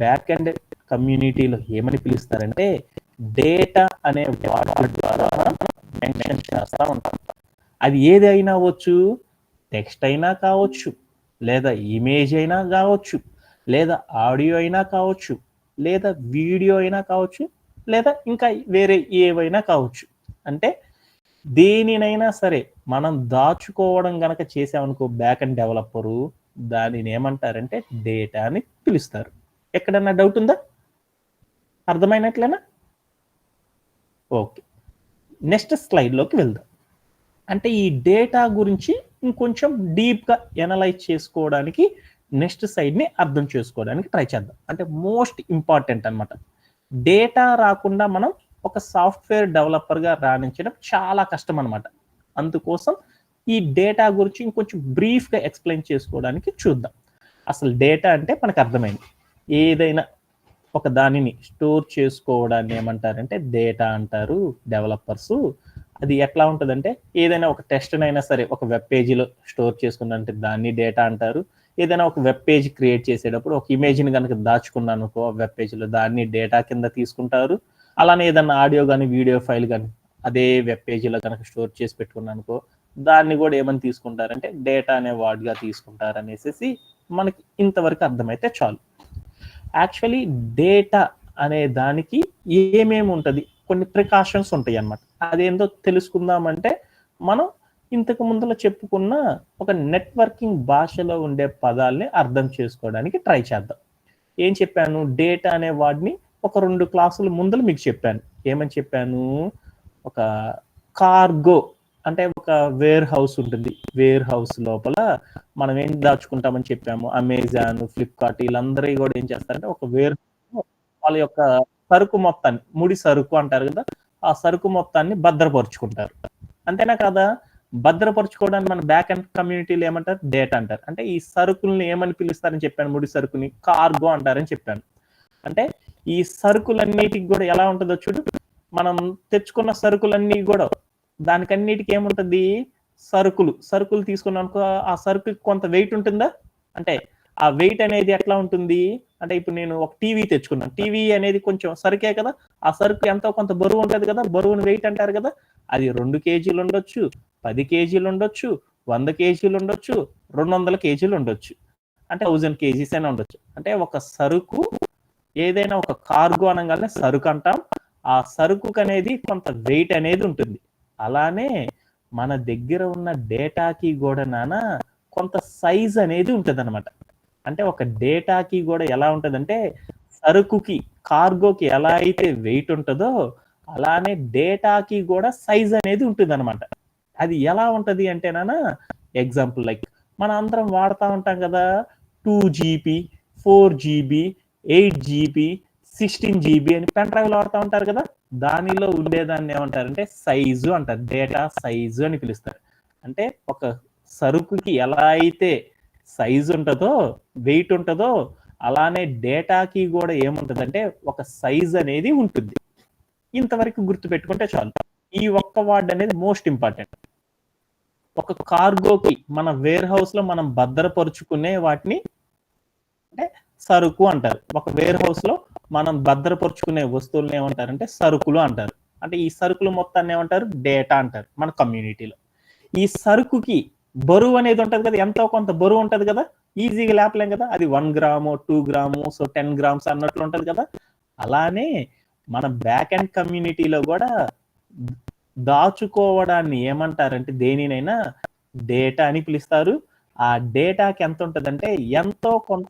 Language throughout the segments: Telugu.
బ్యాక్ ఎండ్ కమ్యూనిటీలో ఏమని పిలుస్తారంటే డేటా అనే వాటి ద్వారా మెన్షన్ చేస్తూ ఉంటాం. అది ఏదైనా అవ్వచ్చు, టెక్స్ట్ అయినా కావచ్చు, లేదా ఇమేజ్ అయినా కావచ్చు, లేదా ఆడియో అయినా కావచ్చు, లేదా వీడియో అయినా కావచ్చు, లేదా ఇంకా వేరే ఏవైనా కావచ్చు. అంటే దేనినైనా సరే మనం దాచుకోవడం గనక చేసామనుకో బ్యాక్ అండ్ డెవలపరు, దానిని ఏమంటారంటే డేటా అని పిలుస్తారు. ఎక్కడన్నా డౌట్ ఉందా? అర్థమైనట్లేనా? ఓకే, నెక్స్ట్ స్లైడ్లోకి వెళ్దాం. అంటే ఈ డేటా గురించి ఇంకొంచెం డీప్గా ఎనలైజ్ చేసుకోవడానికి నెక్స్ట్ సైడ్ని అర్థం చేసుకోవడానికి ట్రై చేద్దాం. అంటే మోస్ట్ ఇంపార్టెంట్ అనమాట. డేటా రాకుండా మనం ఒక సాఫ్ట్వేర్ డెవలపర్గా రాణించడం చాలా కష్టం అనమాట. అందుకోసం ఈ డేటా గురించి ఇంకొంచెం బ్రీఫ్గా ఎక్స్ప్లెయిన్ చేసుకోవడానికి చూద్దాం. అసలు డేటా అంటే మనకు అర్థమైంది, ఏదైనా ఒక దానిని స్టోర్ చేసుకోవడాన్ని ఏమంటారంటే డేటా అంటారు డెవలపర్స్. అది ఎట్లా ఉంటుందంటే ఏదైనా ఒక టెస్ట్నైనా సరే ఒక వెబ్ పేజీలో స్టోర్ చేసుకున్నంటే దాన్ని డేటా అంటారు. ఏదైనా ఒక వెబ్ పేజ్ క్రియేట్ చేసేటప్పుడు ఒక ఇమేజ్ని కనుక దాచుకున్నాను అనుకో వెబ్ పేజీలో, దాన్ని డేటా కింద తీసుకుంటారు. అలానే ఏదైనా ఆడియో కానీ వీడియో ఫైల్ కానీ అదే వెబ్ పేజీలో కనుక స్టోర్ చేసి పెట్టుకున్నాను అనుకో దాన్ని కూడా ఏమని తీసుకుంటారంటే డేటా అనే వర్డ్గా తీసుకుంటారు అనేసి మనకి ఇంతవరకు అర్థమైతే చాలు. యాక్చువల్లీ డేటా అనే దానికి ఏమేమి ఉంటుంది, కొన్ని ప్రికాషన్స్ ఉంటాయి అన్నమాట. అదేందో తెలుసుకుందామంటే మనం ఇంతకు ముందులో చెప్పుకున్న ఒక నెట్వర్కింగ్ భాషలో ఉండే పదాలని అర్థం చేసుకోవడానికి ట్రై చేద్దాం. ఏం చెప్పాను, డేటా అనే వాడిని ఒక 2 క్లాసుల ముందర మీకు చెప్పాను. ఏమని చెప్పాను, ఒక కార్గో అంటే ఒక వేర్ హౌస్ ఉంటుంది. వేర్ హౌస్ లోపల మనం ఏం దాచుకుంటామని చెప్పాము, అమెజాన్, ఫ్లిప్కార్ట్ వీళ్ళందరూ కూడా ఏం చేస్తారంటే ఒక వేర్ వాళ్ళ యొక్క సరుకు మొత్తాన్ని, ముడి సరుకు అంటారు కదా, ఆ సరుకు మొత్తాన్ని భద్రపరుచుకుంటారు. అంతేనా కదా? భద్రపరుచుకోవడానికి మన బ్యాక్ అండ్ కమ్యూనిటీలు ఏమంటారు, డేటా అంటారు. అంటే ఈ సరుకుల్ని ఏమని పిలుస్తారని చెప్పాను, ముడి సరుకుని కార్గో అంటారని చెప్పాను. అంటే ఈ సరుకులన్నిటికి కూడా ఎలా ఉంటుందో చూడు, మనం తెచ్చుకున్న సరుకులన్నీ కూడా దానికన్నిటికి ఏముంటుంది, సరుకులు తీసుకున్నానుకో ఆ సరుకుకి కొంత వెయిట్ ఉంటుందా? అంటే ఆ వెయిట్ అనేది ఎట్లా ఉంటుంది అంటే ఇప్పుడు నేను ఒక టీవీ తెచ్చుకున్నాను, టీవీ అనేది కొంచెం సరుకే కదా, ఆ సరుకు ఎంతో కొంత బరువు ఉంటుంది కదా, బరువుని వెయిట్ అంటారు కదా. అది 2 కేజీలు ఉండొచ్చు, 10 కేజీలు ఉండొచ్చు, 100 కేజీలు ఉండొచ్చు, 200 కేజీలు ఉండొచ్చు, అంటే 1000 కేజీస్ అయినా ఉండొచ్చు. అంటే ఒక సరుకు ఏదైనా ఒక కార్గో అనగానే సరుకు అంటాం. ఆ సరుకు అనేది కొంత వెయిట్ అనేది ఉంటుంది. అలానే మన దగ్గర ఉన్న డేటాకి కూడా నానా కొంత సైజ్ అనేది ఉంటుంది అనమాట. అంటే ఒక డేటాకి కూడా ఎలా ఉంటుందంటే సరుకుకి, కార్గోకి ఎలా అయితే వెయిట్ ఉంటుందో అలానే డేటాకి కూడా సైజ్ అనేది ఉంటుంది అనమాట. అది ఎలా ఉంటది అంటే నానా ఎగ్జాంపుల్ లైక్ మన అందరం వాడుతూ ఉంటాం కదా 2 GB, 4 GB, 8 GB, 16 GB అని పెన్ డ్రైవ్లు వాడుతూ ఉంటారు కదా, దానిలో ఉండేదాన్ని ఏమంటారంటే సైజు అంటారు, డేటా సైజు అని పిలుస్తారు. అంటే ఒక సరుకుకి ఎలా అయితే సైజు ఉంటుందో, వెయిట్ ఉంటుందో అలానే డేటాకి కూడా ఏముంటుందంటే ఒక సైజ్ అనేది ఉంటుంది. ఇంతవరకు గుర్తుపెట్టుకుంటే చాలు. ఈ ఒక్క వర్డ్ అనేది మోస్ట్ ఇంపార్టెంట్. ఒక కార్గోకి మన వేర్ హౌస్ లో మనం భద్రపరుచుకునే వాటిని అంటే సరుకు అంటారు. ఒక వేర్ హౌస్ లో మనం భద్రపరుచుకునే వస్తువులను ఏమంటారంటే సరుకులు అంటారు. అంటే ఈ సరుకులు మొత్తాన్ని ఏమంటారు, డేటా అంటారు మన కమ్యూనిటీలో. ఈ సరుకుకి బరువు అనేది ఉంటది కదా, ఎంతో కొంత బరువు ఉంటది కదా, ఈజీగా లేపలేం కదా, అది 1 గ్రాము 2 గ్రాము 10 గ్రామ్స్ అన్నట్లు ఉంటది కదా. అలానే మన బ్యాక్ అండ్ కమ్యూనిటీలో కూడా దాచుకోవడాన్ని ఏమంటారంటే దేనినైనా డేటా అని పిలుస్తారు. ఆ డేటాకి ఎంత ఉంటుందంటే ఎంతో కొంత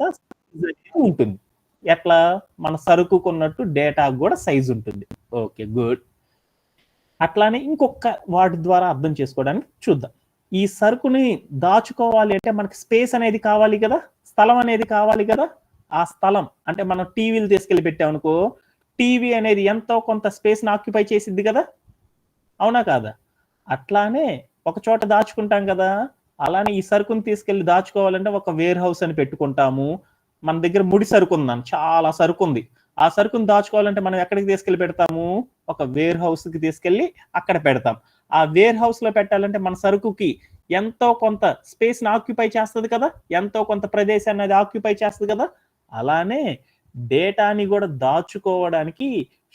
ఉంటుంది. ఎట్లా మన సరుకుకున్నట్టు డేటా కూడా సైజ్ ఉంటుంది. Okay good. అట్లానే ఇంకొక వాటి ద్వారా అర్థం చేసుకోవడానికి చూద్దాం. ఈ సరుకుని దాచుకోవాలి అంటే మనకి స్పేస్ అనేది కావాలి కదా, స్థలం అనేది కావాలి కదా. ఆ స్థలం అంటే మనం టీవీలు తీసుకెళ్లి పెట్టామనుకో టీవీ అనేది ఎంతో కొంత స్పేస్ ని ఆక్యుపై చేసిద్ది కదా, అవునా కాదా? అట్లానే ఒక చోట దాచుకుంటాం కదా, అలానే ఈ సరుకుని తీసుకెళ్లి దాచుకోవాలంటే ఒక వేర్ హౌస్ అని పెట్టుకుంటాము. మన దగ్గర ముడి సరుకు ఉందని, చాలా సరుకు ఉంది. ఆ సరుకుని దాచుకోవాలంటే మనం ఎక్కడికి తీసుకెళ్లి పెడతాము, ఒక వేర్ హౌస్ కి తీసుకెళ్లి అక్కడ పెడతాం. ఆ వేర్ హౌస్ లో పెట్టాలంటే మన సరుకుకి ఎంతో కొంత స్పేస్ ని ఆక్యుపై చేస్తుంది కదా, ఎంతో కొంత ప్రదేశాన్ని అది ఆక్యుపై చేస్తుంది కదా. అలానే డేటాని కూడా దాచుకోవడానికి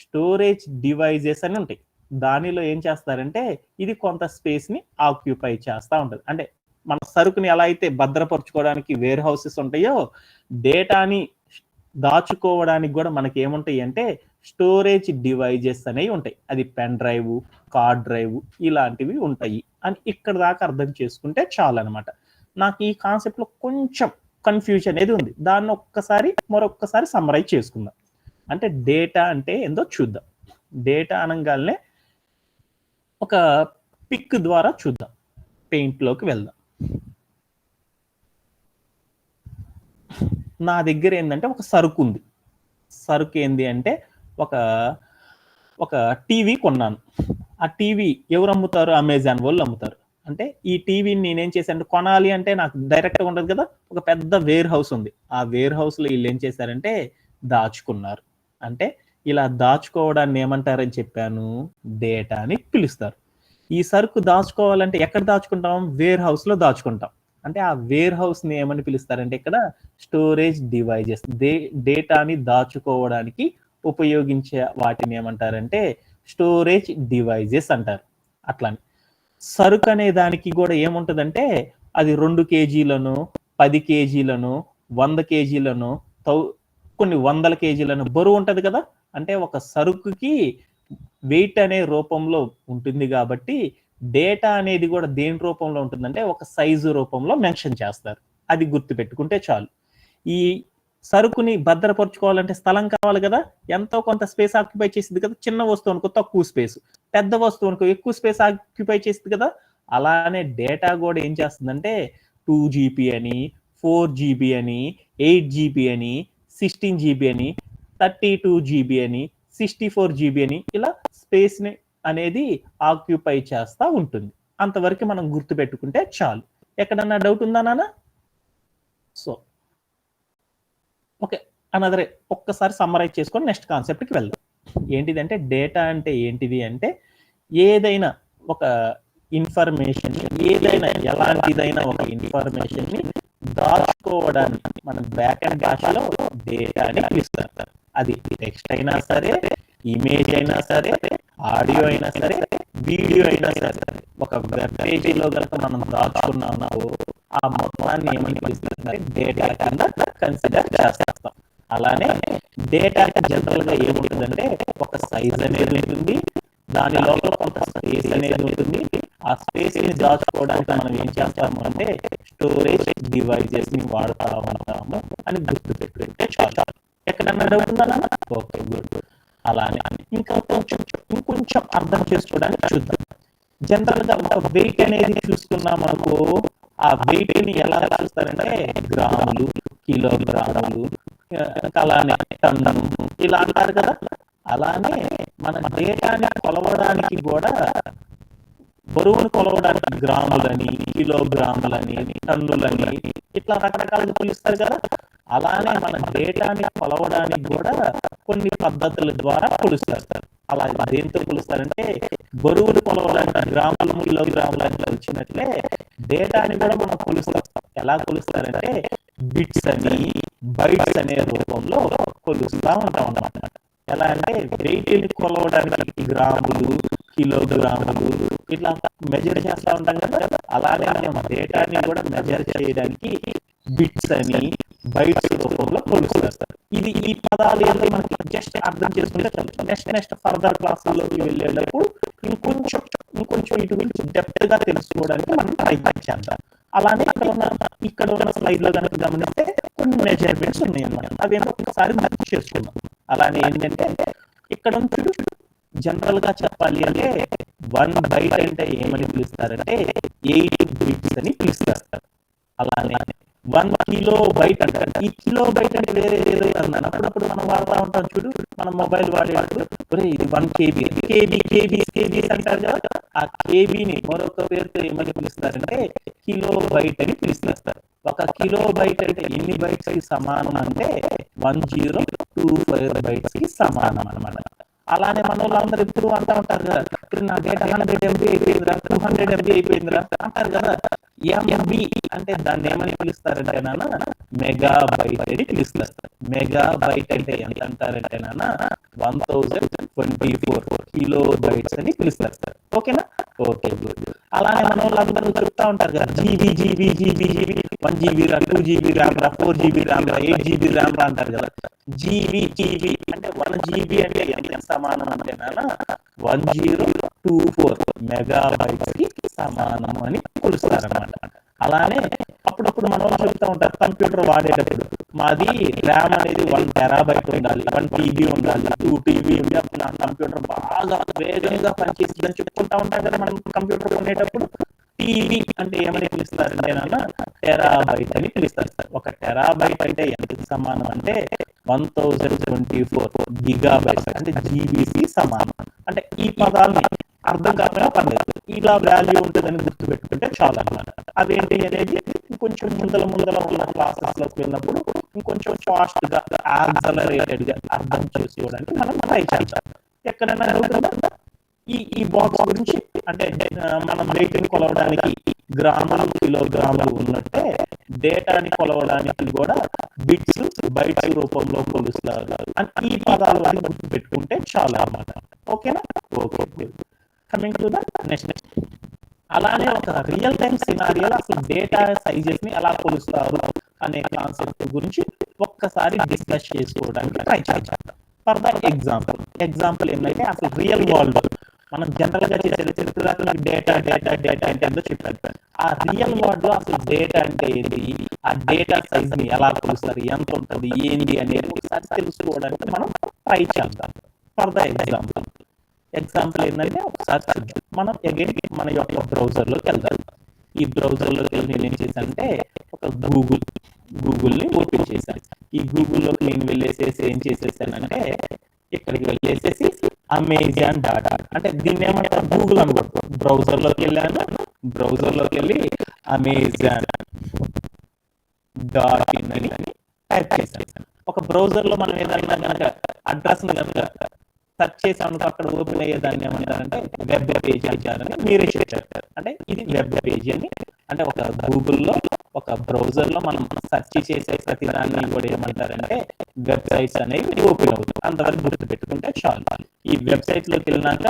స్టోరేజ్ డివైజెస్ అని ఉంటాయి. దానిలో ఏం చేస్తారంటే ఇది కొంత స్పేస్ ని ఆక్యుపై చేస్తా ఉంటది. అంటే మన సరుకుని ఎలా అయితే భద్రపరచుకోవడానికి వేర్ హౌసెస్ ఉంటాయో డేటాని దాచుకోవడానికి కూడా మనకి ఏముంటాయి అంటే స్టోరేజ్ డివైజెస్ అనేవి ఉంటాయి. అది పెన్ డ్రైవ్, కార్డ్ డ్రైవ్ ఇలాంటివి ఉంటాయి అని ఇక్కడ దాకా అర్థం చేసుకుంటే చాలు అనమాట. నాకు ఈ కాన్సెప్ట్ లో కొంచెం కన్ఫ్యూజన్ అనేది ఉంది. దాన్ని మరొక్కసారి సమ్మరైజ్ చేసుకుందాం. అంటే డేటా అంటే ఏందో చూద్దాం. డేటా అనగానే ఒక పిక్ ద్వారా చూద్దాం. పెయింట్లోకి వెళ్దాం. నా దగ్గర ఏంటంటే ఒక సరుకు ఉంది. సరుకు ఏంది అంటే ఒక టీవీ కొన్నాను. ఆ టీవీ ఎవరు అమ్ముతారు? అమెజాన్ వాళ్ళు అమ్ముతారు. అంటే ఈ టీవీని నేనేం చేశాను, కొనాలి అంటే నాకు డైరెక్ట్గా ఉండదు కదా, ఒక పెద్ద వేర్ హౌస్ ఉంది. ఆ వేర్ హౌస్లో వీళ్ళు ఏం చేశారంటే దాచుకున్నారు. అంటే ఇలా దాచుకోవడాన్ని ఏమంటారని చెప్పాను, డేటా అని పిలుస్తారు. ఈ సరుకు దాచుకోవాలంటే ఎక్కడ దాచుకుంటాం? వేర్ హౌస్లో దాచుకుంటాం. అంటే ఆ వేర్ హౌస్ని ఏమని పిలుస్తారంటే ఇక్కడ స్టోరేజ్ డివైజెస్. డేటాని దాచుకోవడానికి ఉపయోగించే వాటిని ఏమంటారంటే స్టోరేజ్ డివైజెస్ అంటారు. అట్లానే సరుకు అనే దానికి కూడా ఏముంటుందంటే అది 2 కేజీలను, 10 కేజీలను, 100 కేజీలను, కొన్ని 100 కేజీలను బరువు ఉంటుంది కదా. అంటే ఒక సరుకుకి వెయిట్ అనే రూపంలో ఉంటుంది కాబట్టి డేటా అనేది కూడా దేని రూపంలో ఉంటుందంటే ఒక సైజు రూపంలో మెన్షన్ చేస్తారు. అది గుర్తుపెట్టుకుంటే చాలు. ఈ సరుకుని భద్రపరచుకోవాలంటే స్థలం కావాలి కదా, ఎంతో కొంత స్పేస్ ఆక్యుపై చేసింది కదా. చిన్న వస్తువు అనుకో తక్కువ స్పేస్, పెద్ద వస్తువు అనుకో ఎక్కువ స్పేస్ ఆక్యుపై చేసింది కదా. అలానే డేటా కూడా ఏం చేస్తుందంటే 2GB అని, 4GB అని, 8GB అని, 16GB అని, 32GB అని, 64GB అని ఇలా స్పేస్ ని అనేది ఆక్యుపై చేస్తా ఉంటుంది. అంతవరకు మనం గుర్తుపెట్టుకుంటే చాలు. ఎక్కడన్నా డౌట్ ఉందా నాన్న? సో ఓకే, అనదరే ఒక్కసారి సమ్మరైజ్ చేసుకొని నెక్స్ట్ కాన్సెప్ట్కి వెళ్దాం. ఏంటిదంటే డేటా అంటే ఏంటిది అంటే ఏదైనా ఒక ఇన్ఫర్మేషన్, ఏదైనా ఎలాంటిదైనా ఒక ఇన్ఫర్మేషన్ ని దాచుకోవడానికి మనం బ్యాక్ అండ్ భాషలో డేటా అని పిలుస్తారు. అది టెక్స్ట్ అయినా సరే, ఇమేజ్ అయినా సరే, ఆడియో అయినా సరే, వీడియో అయినా సరే, ఒక వెబ్ పేజీలో కనుక మనం దాచుకున్నామో ఆ మొత్తాన్ని ఏమని పిలుస్తారంటే డేటా కింద కన్సిడర్ చేస్తాం. అలానే డేటా జనరల్ గా ఏముంటుందంటే ఒక సైజ్ అనేది ఉంటుంది, దాని లోపల కొంత స్పేస్ అనేది ఉంటుంది. ఆ స్పేస్ ని దాచుకోవడానికి మనం ఏం చేస్తాము అంటే స్టోరేజ్ డివైజెస్ ని వాడుతూ ఉంటాము అని గుర్తుపెట్టుకుంటే చాలు. ఎక్కడన్నా డౌట్ ఉందా? Okay, good. అలానే ఇంకొంచెం అర్థం చేసుకోవడానికి చూద్దాం. జనరల్ గా ఒక వెయిట్ అనేది చూసుకున్నాం అనుకో, ఆ వెయిట్ ని ఎలా చూస్తారంటే గ్రాములు, కిలోగ్రాములు, అలానే టన్ను ఇలా అంటారు కదా. అలానే మన డేటాని కొలవడానికి కూడా బరువును కొలవడానికి గ్రాములని, కిలోగ్రాములని, టన్నులని ఇట్లా రకరకాలుగా పిలుస్తారు కదా. అలానే మన డేటాని కొలవడానికి కూడా కొన్ని పద్ధతుల ద్వారా కొలుస్తారు. అలా దేంతో కొలుస్తారంటే బరువును కొలవడానికి గ్రాములు, కిలోగ్రాములు అని వచ్చినట్లే డేటాని కూడా మనం కొలుస్తాం. ఎలా కొలుస్తారంటే బిట్స్ అని, బైట్స్ అనే రూపంలో కొలుస్తూ ఉంటాం అన్నమాట. ఎలా అంటే వెయిట్ని కొలవడానికి గ్రాములు, కిలోగ్రాములు ఇట్లా మెజర్ చేస్తూ ఉంటాం కదా. అలానే మనం డేటాని కూడా మెజర్ చేయడానికి బిట్స్ అని, బైట్స్ రూపంలో కొలుస్తారు. ఈ పదాలు ఏంటో మనకి జస్ట్ అర్థం చేసుకుంటే నెక్స్ట్ ఫర్దర్ క్లాసుల్లోకి వెళ్ళేటప్పుడు ఇంకొంచెం ఇటు గురించి డెప్త్ గా తెలుసుకోవడానికి మనం ట్రై చేద్దాం. అలానే ఇక్కడ ఉన్న స్లైడ్ లో కనుక గమనిస్తే కొన్ని మెజర్మెంట్స్ ఉన్నాయి అన్నమాట. అవేమో ఒకసారి నచ్చి చేసుకుందాం. అలానే ఏంటంటే ఇక్కడ జనరల్ గా చెప్పాలి అంటే 1 బైట్ అంటే ఏమని పిలుస్తారంటే 8 బిట్స్ అని పిలుస్తారు. అలానే 1 కిలో బైట్ అంటారు. ఈ కిలో బైట్ అంటే వేరే ఏదో అన్నాను. అప్పుడప్పుడు మనం వాడుతూ ఉంటాం చూడు, మన మొబైల్ వాడేటప్పుడు ఇది 1 KB, కేబీ అంటారు కదా. ఆ కేబీని మరొక పేరుతో ఏమని పిలుస్తారంటే కిలో బైట్ అని పిలుస్తారు. ఒక కిలో బైట్ అంటే ఎన్ని బైట్స్ కి సమానం అంటే 1025 బైట్స్ కి సమానం అన్నమాట. అలానే మన వాళ్ళందరూ ఎప్పుడు అంటూ ఉంటారు కదా, నా డేటా 100 MB అయిపోయిందిరా, 200 MB అయిపోయిందిరా అంటారు కదా. ఎంబి అంటే దాన్ని ఏమని పిలుస్తారంటే నాన్న మెగాబైట్ అని పిలుస్తారు. మెగాబైట్ అంటే ఎంత అంటారంటే నాన్న 1024 కిలోబైట్స్ అని పిలుస్తారు సార్. ఓకేనా? Okay good. అలానే మన వాళ్ళందరూ చెప్తా ఉంటారు కదా GB GB GB GB 1 GB రా 2 GB ర్యామ్ రా 4 GB ర్యామ్ రా 8 GB ర్యామ్ రా అంటారు కదా. జీబీ జీబీ అంటే 1 GB అంటే ఎంత సమానం అంటే నాన్న 1024 మెగాబైట్స్ కి సమానం అని కొలుస్తారన్నమాట. అలానే అప్పుడప్పుడు మన వాళ్ళు చెప్తా ఉంటారు కంప్యూటర్ వాడేటప్పుడు మాది ర్యామ్ అనేది 1 టెరాబైట్ ఉండాలి, 1 TB ఉండాలి, 2 TB ఉండి అప్పుడు నా కంప్యూటర్ బాగా వేగంగా పనిచేస్తుందని చెప్పుకుంటా ఉంటాం కదా మనం కంప్యూటర్ కొనేటప్పుడు. టీబీ అంటే ఏమని పిలుస్తారంటే నాన్న టెరాబైట్ అని పిలుస్తారు సార్. 1 టెరాబైట్ అంటే ఎంతకి సమానం అంటే 1024 గిగాబైట్స్ అంటే జీబీకి సమానం. అంటే ఈ పదాలని అర్థం కాకపోయినా పర్లేదు, ఇలా వాల్యూ ఉంటుందని గుర్తుపెట్టుకుంటే చాలా అన్నమాట. అదేంటి అనేది ఇంకొంచెం ముందల ఉన్న క్లాసెస్ లోకి వెళ్ళినప్పుడు ఇంకొంచెం ఫాస్ట్ గా యాక్సలరేటెడ్ గా అర్థం చేసుకోవడానికి మనం ట్రై చేద్దాం. ఎక్కడైనా అడుగుతుందా ఈ బాక్స్ గురించి? అంటే మనం వెయిట్ని కొలవడానికి గ్రాములు కిలోగ్రాములు ఉన్నట్టే డేటాని కొలవడానికి కూడా బిట్స్ బైట్స్ రూపంలో కొలుస్తారు అని ఈ పదాలు అని గుర్తు పెట్టుకుంటే చాలా అన్నమాట. ఓకేనా? Okay. Coming to the next. అలానే ఒక రియల్ టైమ్ సినారియోలో అసలు డేటా సైజెస్ ని ఎలా కొలుస్తారు అనే కాన్సెప్ట్ గురించి ఒక్కసారి డిస్కస్ చేసుకోవడానికి ట్రై చేద్దాం. ఫర్ ద ఎగ్జాంపుల్ ఏంటంటే అసలు రియల్ వరల్డ్ మనం జనరల్ గా చేసే చిత్రాత్మక డేటా అంటే ఏంటో చెప్పారు. ఆ రియల్ వరల్డ్ లో అసలు డేటా అంటే ఏంటి, ఆ డేటా సైజ్ ని ఎలా కొలుస్తారు, ఎంత ఉంటుంది, ఏంటి అనేది ఒకసారి తెలుసుకోవడానికి మనం ట్రై చేద్దాం. ఫర్ ద ఎగ్జాంపుల్ ఏంటంటే ఒకసారి చూద్దాం. మనం అగైన్ మన యొక్క బ్రౌజర్ లోకి వెళ్దాం. ఈ బ్రౌజర్ లోకి వెళ్ళి నేను ఏం చేశానంటే ఒక గూగుల్ని ఓపెన్ చేశాను. ఈ గూగుల్లోకి నేను వెళ్ళేసేసి ఏం చేసేసానంటే ఇక్కడికి వెళ్ళేసేసి అమెజాన్ డాటా అంటే దీన్ని ఏమంటారు గూగుల్ అనుకుంటా. బ్రౌజర్ లోకి వెళ్ళాను, బ్రౌజర్ లోకి వెళ్ళి అమెజాన్ .in అని టైప్ చేశాను. ఒక బ్రౌజర్ లో మనం ఏదైనా కనుక అడ్రస్ ని కనుక సెర్చ్ చేసాను అక్కడ ఓపెన్ అయ్యేదాన్ని ఏమంటారంటే వెబ్ పేజ్ అంటారని మీరే చెప్పారు. అంటే ఇది వెబ్ పేజ్ అని, అంటే ఒక గూగుల్లో ఒక బ్రౌజర్ లో మనం సెర్చ్ చేసే ప్రతి దాన్ని కూడా ఏమంటారంటే వెబ్సైట్స్ అనేవి ఓపెన్ అవుతాయి. అంతవరకు గుర్తు పెట్టుకుంటే చాలు. ఈ వెబ్సైట్ లోకి వెళ్ళినాక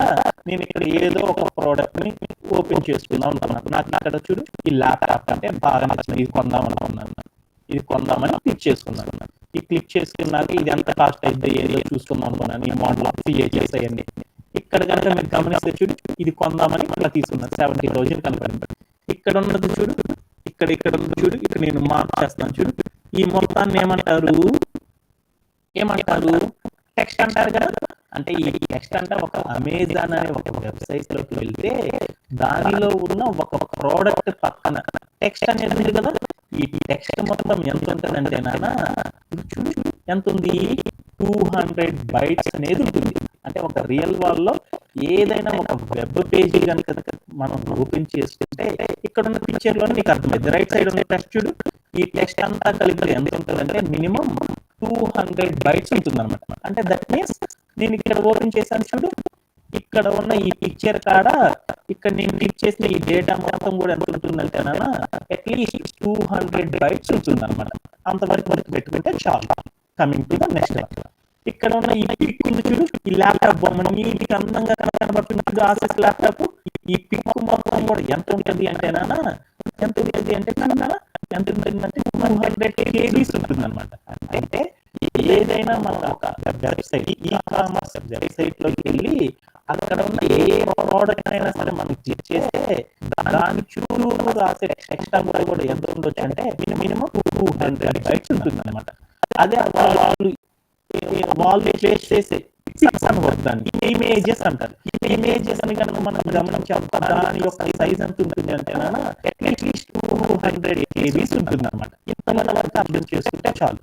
నేను ఇక్కడ ఏదో ఒక ప్రోడక్ట్ ని ఓపెన్ చేసుకుందాం అనుకున్నాను. నాకు ఇక్కడ చూడు ఈ ల్యాప్టాప్ అంటే బాగా నచ్చింది, ఇది కొందాం అనుకున్నాను. ఇది కొందామని క్లిక్ చేసుకున్నాను. ఈ క్లిక్ చేసుకున్నాక ఇది ఎంత కాస్ట్ అయితే ఏదో చూసుకుందాం అనుకున్నాను. ఈ మోడల్ ఫీచర్స్ అవన్నీ ఇక్కడ కనుక మీరు గమనిస్తే చూడు ఇది కొందామని అట్లా తీసుకున్నాను. 70,000 కనుక ఇక్కడ ఉన్నది చూడు, ఇక్కడ ఉన్నది చూడు, ఇక్కడ నేను మార్క్ చేస్తాను చూడు. ఈ మొత్తాన్ని ఏమంటారు టెక్స్ట్ అంటారు కదా. అంటే ఈ టెక్స్ట్ అంటే ఒక అమెజాన్ అనే ఒక వెబ్సైట్ లోకి వెళ్తే దానిలో ఉన్న ఒక ప్రోడక్ట్ పక్కన టెక్స్ట్ అనేది ఉంది కదా. ఈ టెక్స్ట్ మొత్తం ఎంత ఉంటుందంటే నాన్న చూడు ఎంత ఉంది, 200 bytes అనేది ఉంటుంది. అంటే ఒక రియల్ వరల్డ్ లో ఏదైనా ఒక వెబ్ పేజీ కనుక మనం ఓపెన్ చేసుకుంటే ఇక్కడ ఉన్న పిక్చర్ లో నీకు అర్థమైంది. రైట్ సైడ్ ఉన్న టెక్స్ట్ చూడు, ఈ టెక్స్ట్ అంతా కలిపి ఎంత ఉంటుందంటే మినిమం 200 bytes ఉంటుంది అనమాట. అంటే దట్ మీన్స్ నేను ఇక్కడ ఓపెన్ చేశాను చూడు, ఇక్కడ ఉన్న ఈ పిక్చర్ కాడ ఇక్కడ నేను క్లిక్ చేసిన ఈ డేటా మొత్తం కూడా ఎంత ఉంటుందంటే అట్లీస్ట్ 200 bytes ఉంటుంది అనమాట. అంతవరకు మనకి పెట్టుకుంటే చాలు. Coming to the next. ఇక్కడ ఉన్న ఈ పిక్ ఉంది చూడు, ఈ ల్యాప్టాప్ బొమ్మ నీటికి అందంగా కనబడుతుంది ఆసెస్ ల్యాప్టాప్. ఈ పిక్ మొత్తం కూడా ఎంత ఉంటుంది అంటే ఎంత ఉంటుంది అంటే 200 KB ఉంటుంది అనమాట. అంటే ఏదైనా మనం ఒక వెబ్సైట్ ఈ కామర్స్ వెబ్సైట్ లోకి వెళ్ళి అక్కడ ఉన్న ఏ ప్రోడక్ట్ అయినా సరే మనం క్లిక్ చేస్తే దాని చుట్టూ రాసే ఎక్స్ట్రా కూడా ఎంత ఉండొచ్చు అంటే మినిమం 200 bytes ఉంటుంది అనమాట. అదే వాళ్ళు ప్లేస్ చేసే పిక్స్ అనుకోవద్దాన్ని ఇమేజెస్ అంటారు. ఇమేజెస్ అని కనుక మనం గమనించాం దాని యొక్క సైజ్ ఎంత ఉంటుంది అంటే అట్లీస్ట్ 200 KB ఉంటుంది అనమాట. ఇంతమంది వరకు అర్థం చేసుకుంటే చాలు.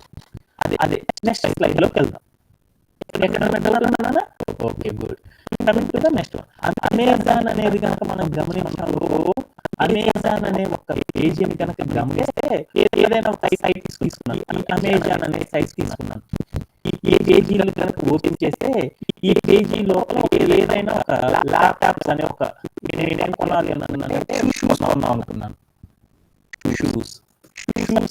అదే నెక్స్ట్ స్లైడ్ లోకి వెళ్దాం. ఎక్కడన్నా okay good. Coming to the next one. Amazon అనేది కనుక మనం గమనించాలో అమెజాన్ అనే ఒక పేజీని కనుక గమనిస్తే ఏదైనా ఒక సైట్ తీసుకున్నాను, ఈ అమెజాన్ అనే సైట్ తీసుకున్నాను. ఈ పేజీలో కనుక ఓపెన్ చేస్తే ఈ పేజీ లోపల ఏదైనా ఒక ల్యాప్టాప్స్ అనే ఒక నేనేం కొనాలి అన్నానంటే షూస్ కొన్నాం అనుకున్నాను. షూస్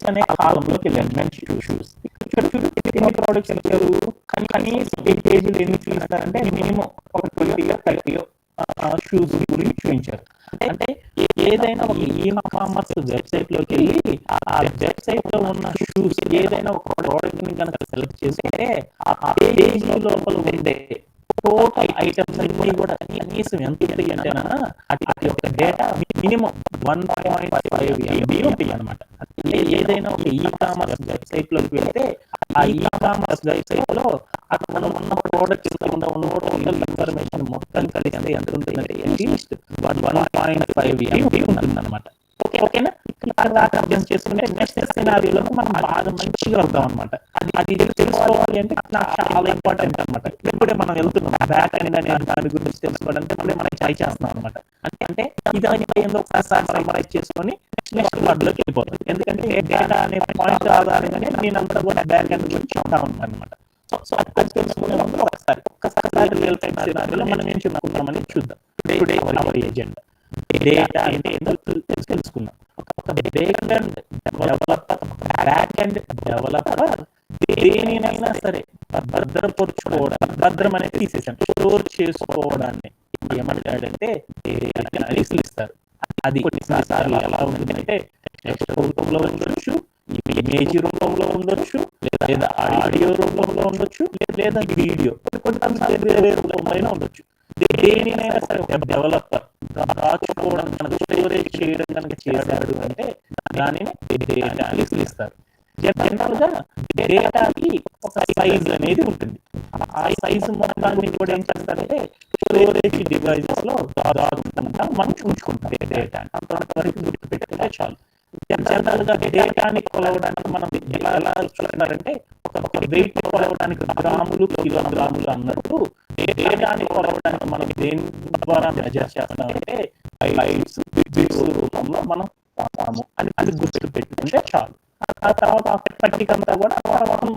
అనే కాలంలోకి వెళ్ళాను. మెన్స్ షూస్ చూడు ఎన్ని ప్రోడక్ట్స్ ఇచ్చారు, కనీసం 8 పేజీలు ఎన్ని చూపిస్తారంటే మినిమం ఒక 20-30 షూస్ గురించి చూపించారు. అంటే ఏదైనా ఒక ఈ-కామర్స్ వెబ్సైట్ లోకి వెళ్ళి ఆ వెబ్సైట్ లో ఉన్న షూస్ ఏదైనా ఒక ప్రోడక్ట్ ని కనుక సెలెక్ట్ చేస్తే ఆ పేజీ లోపల ఉండే టోటల్ ఐటమ్స్ అన్ని కూడా కనీసం ఎంత ఉంటాయి అంటేనా అటు యొక్క డేటా మినిమం 1.5 MB ఉంటాయి అనమాట. ఏదైనా ఒక ఈ-కామర్స్ వెబ్సైట్ లోకి వెళ్తే ఆ ఈ-కామర్స్ వెబ్సైట్ లో అక్కడ ఉన్న ప్రోడక్ట్స్ ఉన్న టోటల్ ఇన్ఫర్మేషన్ మొత్తం కలిసి ఎంత ఉంటుందంటే అట్లీస్ట్ 1.5 MB ఉంటుంది అనమాట. ఓకేనా? ఇక్కడ దాకా అర్థం చేసుకుంటే నెక్స్ట్ సినారియోలో మనం బాగా మంచిగా వెళ్తాం అనమాట. అది తెలుసుకోవాలి అంటే నాకు చాలా ఇంపార్టెంట్ అనమాట. ఇప్పుడే మనం వెళ్తున్నాం బ్యాక్ ఎండ్ అనే దాని గురించి తెలుసుకోవడానికి ఇప్పుడే మనం ట్రై చేస్తున్నాం అనమాట. అంటే ఇదాని ఏందో ఒకసారి సమ్మరైజ్ చేసుకొని నెక్స్ట్ వర్డ్లోకి వెళ్ళిపోతుంది. ఎందుకంటే డేటా అనే పాయింట్ ఆధారంగానే నేను అంతా కూడా బ్యాక్ ఎండ్ గురించి చెప్తా ఉంటాను అనమాట. సో అది తెలుసుకునే ముందు ఒక్కసారి రియల్ టైం సినారియోలో మనం ఏం చెప్పుకుందామని చూద్దాం. టుడే అవర్ ఎజెండా డేటా అంటే ఏందో తెలుసుకున్నాం. ఒక బ్యాక్ ఎండ్ డెవలపర్ దేనినైనా సరే భద్రం అనేది తీసేసాం, స్టోర్ చేసుకోవడాన్ని ఏమంటాడంటే డేటాని ఇస్తారు. అది కొన్నిసార్లు ఎలా ఉంటుందంటే టెక్స్ట్ రూపంలో ఉండొచ్చు, ఇమేజ్ రూపంలో ఉండొచ్చు, లేదా ఆడియో రూపంలో ఉండొచ్చు, లేదా వీడియో వేరే రూపంలో ఉండొచ్చు. దేనినైనా సరే ఒక డెవలపర్ దాచుకోవడం కనుక స్టోరేజ్ చేయడం కనుక చేశాడు అంటే దానిని డేటా అని ఇస్తారు. జనరల్ గా డేటాకి ఒక సైజ్ అనేది ఉంటుంది. ఆ సైజు మొత్తాన్ని కూడా ఏం చేస్తారంటే స్టోరేజ్ డివైజెస్ లో దాచుకుంటా మనం ఉంచుకుంటాం డేటా. అంతవరకు గుర్తుపెట్టుకుంటే చాలు. జనరల్ గా డేటాని కొలవడానికి మనం ఎలా చూస్తున్నారంటే ఒక వెయిట్ కొలవడానికి గ్రాములు కిలోగ్రాములు అన్నట్టు డేటాని కొలవడానికి మనం దేని ద్వారా మెజర్ చేస్తామంటే బైట్స్ బిట్స్ రూపంలో మనం వాడతాము అని గుర్తు పెట్టుకుంటే చాలు. ఆ తర్వాత పట్టిక అంతా కూడా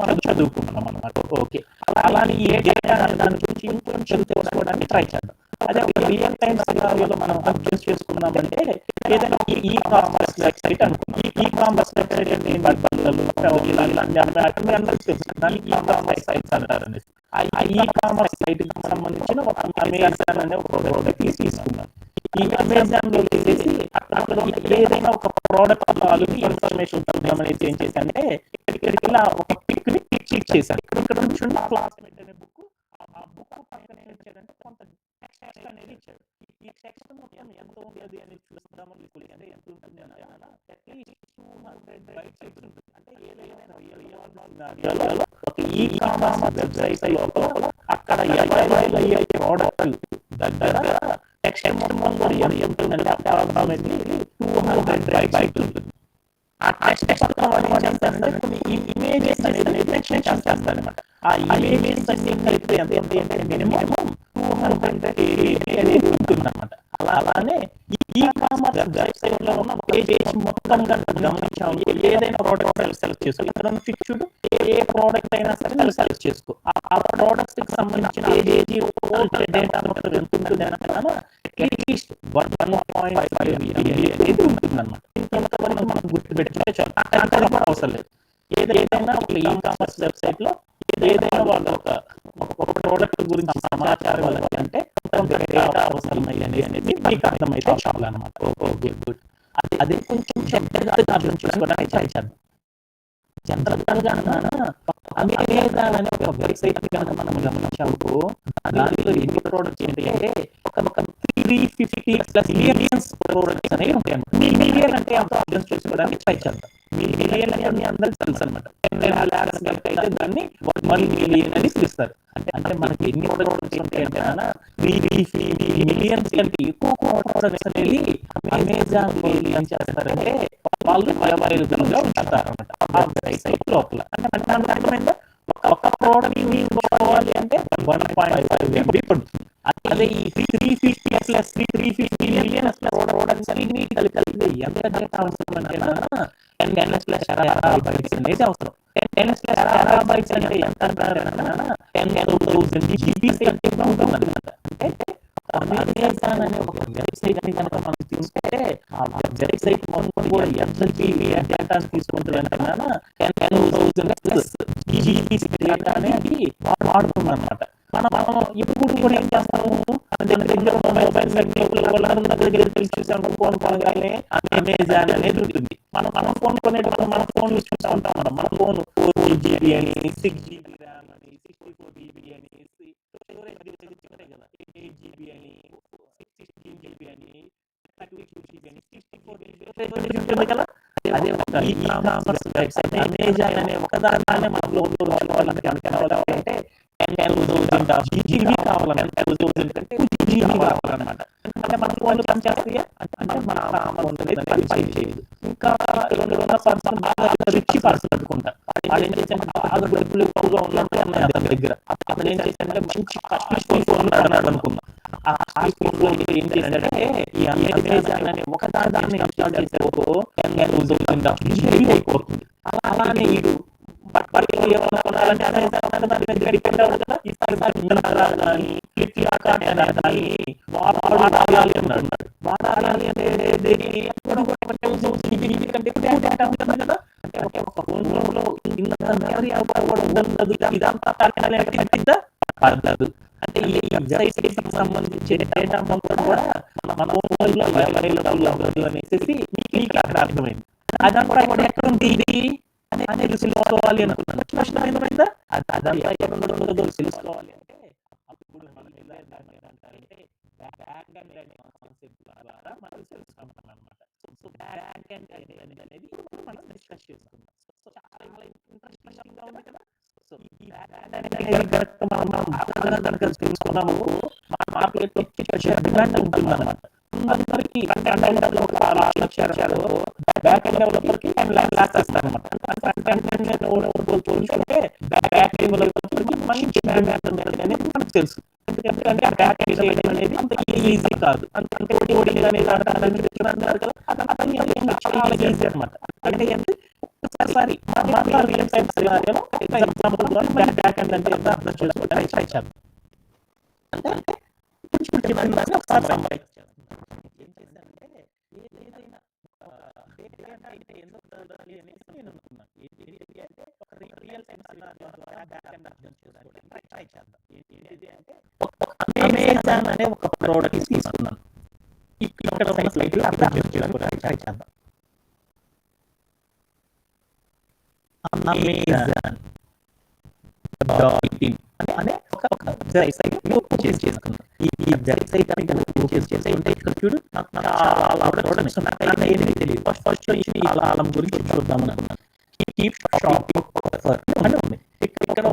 మనం చదువుకుంటున్నాం అన్నమాట. ఓకే, అలానే ఏ డేటా దాని గురించి ఇంకొంచెం తెలుసుకోవడానికి ట్రై చేద్దాం. అదే రియల్ టైం సినారియోలో మనం అర్థం చేసుకున్నామంటే ఏదైనా ఈ కామర్స్ వెబ్సైట్ అనుకున్నాం. ఈ కామర్స్ వెబ్సైట్ అంటే ఇలాంటి అందరికీ తెలుసు. దానికి ఈ కామర్స్ సైట్స్ అంటారు అనేసి. ఆ ఈ కామర్స్ సైట్ కి సంబంధించిన ఒక అమెజాన్ అనే ఒక ప్రోడక్ట్ తీసుకున్నాం. ఈ అమెజాన్ లో వెళ్ళేసి అక్కడ ఏదైనా ఒక ప్రోడక్ట్ తాలూకు ఇన్ఫర్మేషన్ అనేది ఏం చేశానంటే ఇక్కడికి ఇలా ఒక పిక్ ని క్లిక్ చేశాను. ఇక్కడ నుంచి క్లాస్మేట్ అనే బుక్, ఆ బుక్ పక్కన ఏం ఇచ్చాడంటే కొంత టెక్స్ట్ అనేది ఇచ్చాడు. ఈ టెక్స్ట్ మొత్తం ఎంత ఉంది అది అనేది చూద్దాము. అంటే ఎంత ఉంటుంది అంటే అట్లీస్ట్ 200 bytes ఉంటుంది. అంటే ఏదైనా ఒక ఈ కామర్స్ వెబ్సైట్ లోపల అక్కడ అయ్యే ప్రోడక్ట్ దగ్గర టెక్స్ట్ మొత్తం కూడా ఎంత ఉందంటే అప్రాక్సిమేట్లీ 200 bytes ఉంటుంది. ఆ టెక్స్ట్ కొన్ని ఇమేజెస్ అనేది మెన్షన్ చేస్తాను అనమాట. ఆ ఇమేజెస్ అన్ని కలిపి ఎంత అంటే మినిమం 280 అనేది ఉంటుంది అనమాట. అలానే ఈ కామర్స్ వెబ్సైట్ లో ఉన్న పేజ్ మొత్తం కనుక గమనించాము, ఏదైనా ప్రోడక్ట్ సెలెక్ట్ చేసుకో. ఇక్కడ చూడు, ఏ ప్రోడక్ట్ అయినా సరే సెలెక్ట్ చేసుకో. ఆ ప్రోడక్ట్ కి సంబంధించిన పేజీ డేటా మొత్తం ఎంత ఉంటుంది అనగా అట్లీస్ట్ 1.5 అనేది ఉంటుంది అనమాట. ఇంతవరకు మనం గుర్తుపెట్టుకుంటే చాలు. అక్కడ కూడా అవసరం లేదు. ఏదైనా ఒక ఈ కామర్స్ వెబ్సైట్ లో ఏదైనా వాళ్ళ ఒక ప్రోడక్ట్ గురించి సమాచారం అంటే డేటా అవసరమయ్యి అనేది మీకు అర్థమైతే చాలు అనమాట. గుడ్. అదే కొంచెం చెడ్డగా అర్థం చేసుకోవడానికి ట్రై చేద్దాం. జనరల్ గా అమెజాన్ అనే ఒక వెబ్సైట్ కనుక మనం గమనించాము, దానిలో ఎన్ని ప్రోడక్ట్స్ ఏంటి అంటే ఒక 350+ మిలియన్స్ ప్రోడక్ట్స్ అనేవి ఉంటాయి అన్నమాట. మిలియన్ అంటే అంత అర్థం చేసుకోవడానికి ట్రై చేద్దాం. మిలియన్ అంటే మీ అందరికి తెలుసు అనమాట. 10 lakhs అయితే దాన్ని 1 million అని పిలుస్తారు. అంటే మనకి ఎన్ని ప్రోడక్ట్స్ ఉంటాయి అంటే 350 మిలియన్స్ కంటే ఎక్కువ ప్రోడక్ట్స్ అనేవి అమెజాన్ లో ఏం చేస్తారంటే వాళ్ళు అవైలబుల్గా ఉంచుతారు అనమాట ఆ వెబ్సైట్ లోపల. అంటే అర్థమైందా? ఒక ప్రోడక్ట్ తీసుకోవాలి అంటే 1.5 MB పడుతుంది. అదే ఈ 350 మిలియన్స్ ప్రోడక్ట్స్ అన్ని కలిపి ఎంత డేటా అవసరం అంటే 10 టెరాబైట్స్ అనేది అవసరం. 10 టెరాబైట్స్ అంటే ఎంత అంటారు? 10,000 GB ఉంటుంది అనమాట. అంటే అమెజాన్ అనే ఒక వెబ్సైట్ ని కనుక మనం చూస్తే ఆ వెబ్సైట్ మొత్తం కూడా ఎంత జీబీ డేటా తీసుకుంటుంది అంటే 10,000 జీబీ డేటా అనేది వాడుతుంది అనమాట. మనం ఇప్పుడు కూడా ఏం చేస్తాము అంటే దగ్గర మొబైల్ దగ్గర చూసాము ఫోన్ కొనగానే అమెజాన్ అనేది ఉంటుంది. మనం ఫోన్ కొనేటప్పుడు మన ఫోన్ చూస్తూ ఉంటాం. మన ఫోన్ 4 GB అని 6 GB ర్యామ్ అని 64 GB అని స్టోరేజ్ కదా 8 GB అని 16 GB అని 32 GB అని 64 GB ఉంటుంది కదా. అదే ఒక ఈ-కామర్స్ వెబ్సైట్ అమెజాన్ అనే ఒకదాన్ని మనం వాళ్ళకి అనుకోవాలంటే 10,000 GB కావాలన్నమాట. 10,000 కంటే 2 GB కావాలన్నమాట. అంటే మన ఫోన్లు పనిచేస్తాయా అంటే మన ఫోన్ పని చేయదు. ఇంకా 200% బాగా రిచ్ పర్సన్ అనుకుంటా. వాడు ఏం చేశాడంటే బాగా డబ్బులు ఎక్కువగా ఉన్నట్టు ఉన్నాయి అతని దగ్గర. అతను ఏం చేశాడంటే మంచి కాస్ట్లీ ఫోన్ అన్నాడు అనుకుందాం. ఆ కాస్ట్లీ ఫోన్ ఏం చేశాడంటే ఈ అమెజాన్ అనే ఒకదాన్ని ఇన్స్టాల్ చేసే 10,000 GB అయిపోతుంది. అలానే వీడు ఏమైనా కొనాలంటే దాని దగ్గర డిపెండ్ అవ్వదు కదా. ఈసారి కానీ ఫ్లిప్కార్ట్ కానీ వాడాలి అన్నాడు. వాడాలి అంటే కంటే డేటా ఉంటుంది కదా. అంటే ఒక ఫోన్ లో ఇదంతా పడదు. అంటే ఈ వెబ్సైట్ సంబంధించిన డేటా మొత్తం కూడా మన మొబైల్లో అవైలబుల్ అవ్వదు అనేసి మీకు అక్కడ అర్థమైంది. అదంతా కూడా ఎక్కడ ఉంది ఇది అనేది తెలుసుకోవాలి అనుకున్నాను. కష్టమైందా అదంతా ఎక్కడ ఉండదో తెలుసుకోవాలి అంటే అప్పుడు మనం అంటే బ్యాక్ ఎండ్ అనే కాన్సెప్ట్ ద్వారా మనం తెలుసుకుంటాం అనమాట. సో బ్యాక్ ఎండ్ అనేది మనం డిస్కస్ చేసుకుంటాం. సో చాలా ఇంట్రెస్టింగ్ గా ఉంది కదా. సో ఈ బ్యాక్ ఎండ్ అనేది మనం బాగా కనుక తెలుసుకున్నాము మన మార్కెట్ డిమాండ్ ఉంటుంది అనమాట. అందరికి ఫ్రంట్ ఎండ్ ఒక 6 లక్షలు బ్యాక్ ఎండ్ డెవలపర్ కి 10 lakhs ఇస్తారన్నమాట. ఫ్రంట్ ఎండ్ పోల్చుకుంటే బ్యాక్ ఎండ్ డెవలపర్ కి మంచి డిమాండ్ అనేది మనకు తెలుసు. ఎందుకంటే బ్యాక్ ఎండ్ చేయడం అనేది అంత ఈజీ కాదు. అంటే కోడింగ్ అనేది అన్నారు కదా, అతన్ని చాలా ఈజీ అనమాట. అంటే ఒకసారి రియల్ టైం సినారియోలో ఎగ్జాంపుల్ బ్యాక్ ఎండ్ అంటే ఎంత అర్థం చేసుకుంటే ట్రై చేద్దాం. అంటే ఒకసారి సమ్మరైజ్ చేద్దాం. ఏం చేద్దామంటే ఏదైనా డేటా అయితే ఎందుకు చదవాలి అనేసి నేను అనుకున్నాను. ఏంటి అంటే ఒక రియల్ టైం సినారియో ద్వారా బ్యాక్ ఎండ్ అర్థం చేసుకోవడానికి ట్రై చేద్దాం. ఏంటిది అంటే అమెజాన్ అనే ఒక ప్రోడక్ట్ తీసుకున్నాను. ఇక్కడ ఉన్న స్లైడ్ లో అర్థం చేసుకోవడానికి ట్రై చేద్దాం. అమెజాన్ అనే ఒక వెబ్సైట్ పర్చేస్ చేసుకున్నాను. ఈ వెబ్సైట్ పర్చేస్ చేస్తే ఇక్కడ చూడు నాకు చాలా ప్రోడక్ట్స్ ఉన్నాయి. ఏది తెలియదు. ఫస్ట్ ఈ అలారం గురించి చూద్దాం అనుకున్నాను. కీప్ షాపింగ్ అని ఉంది. ఇక్కడ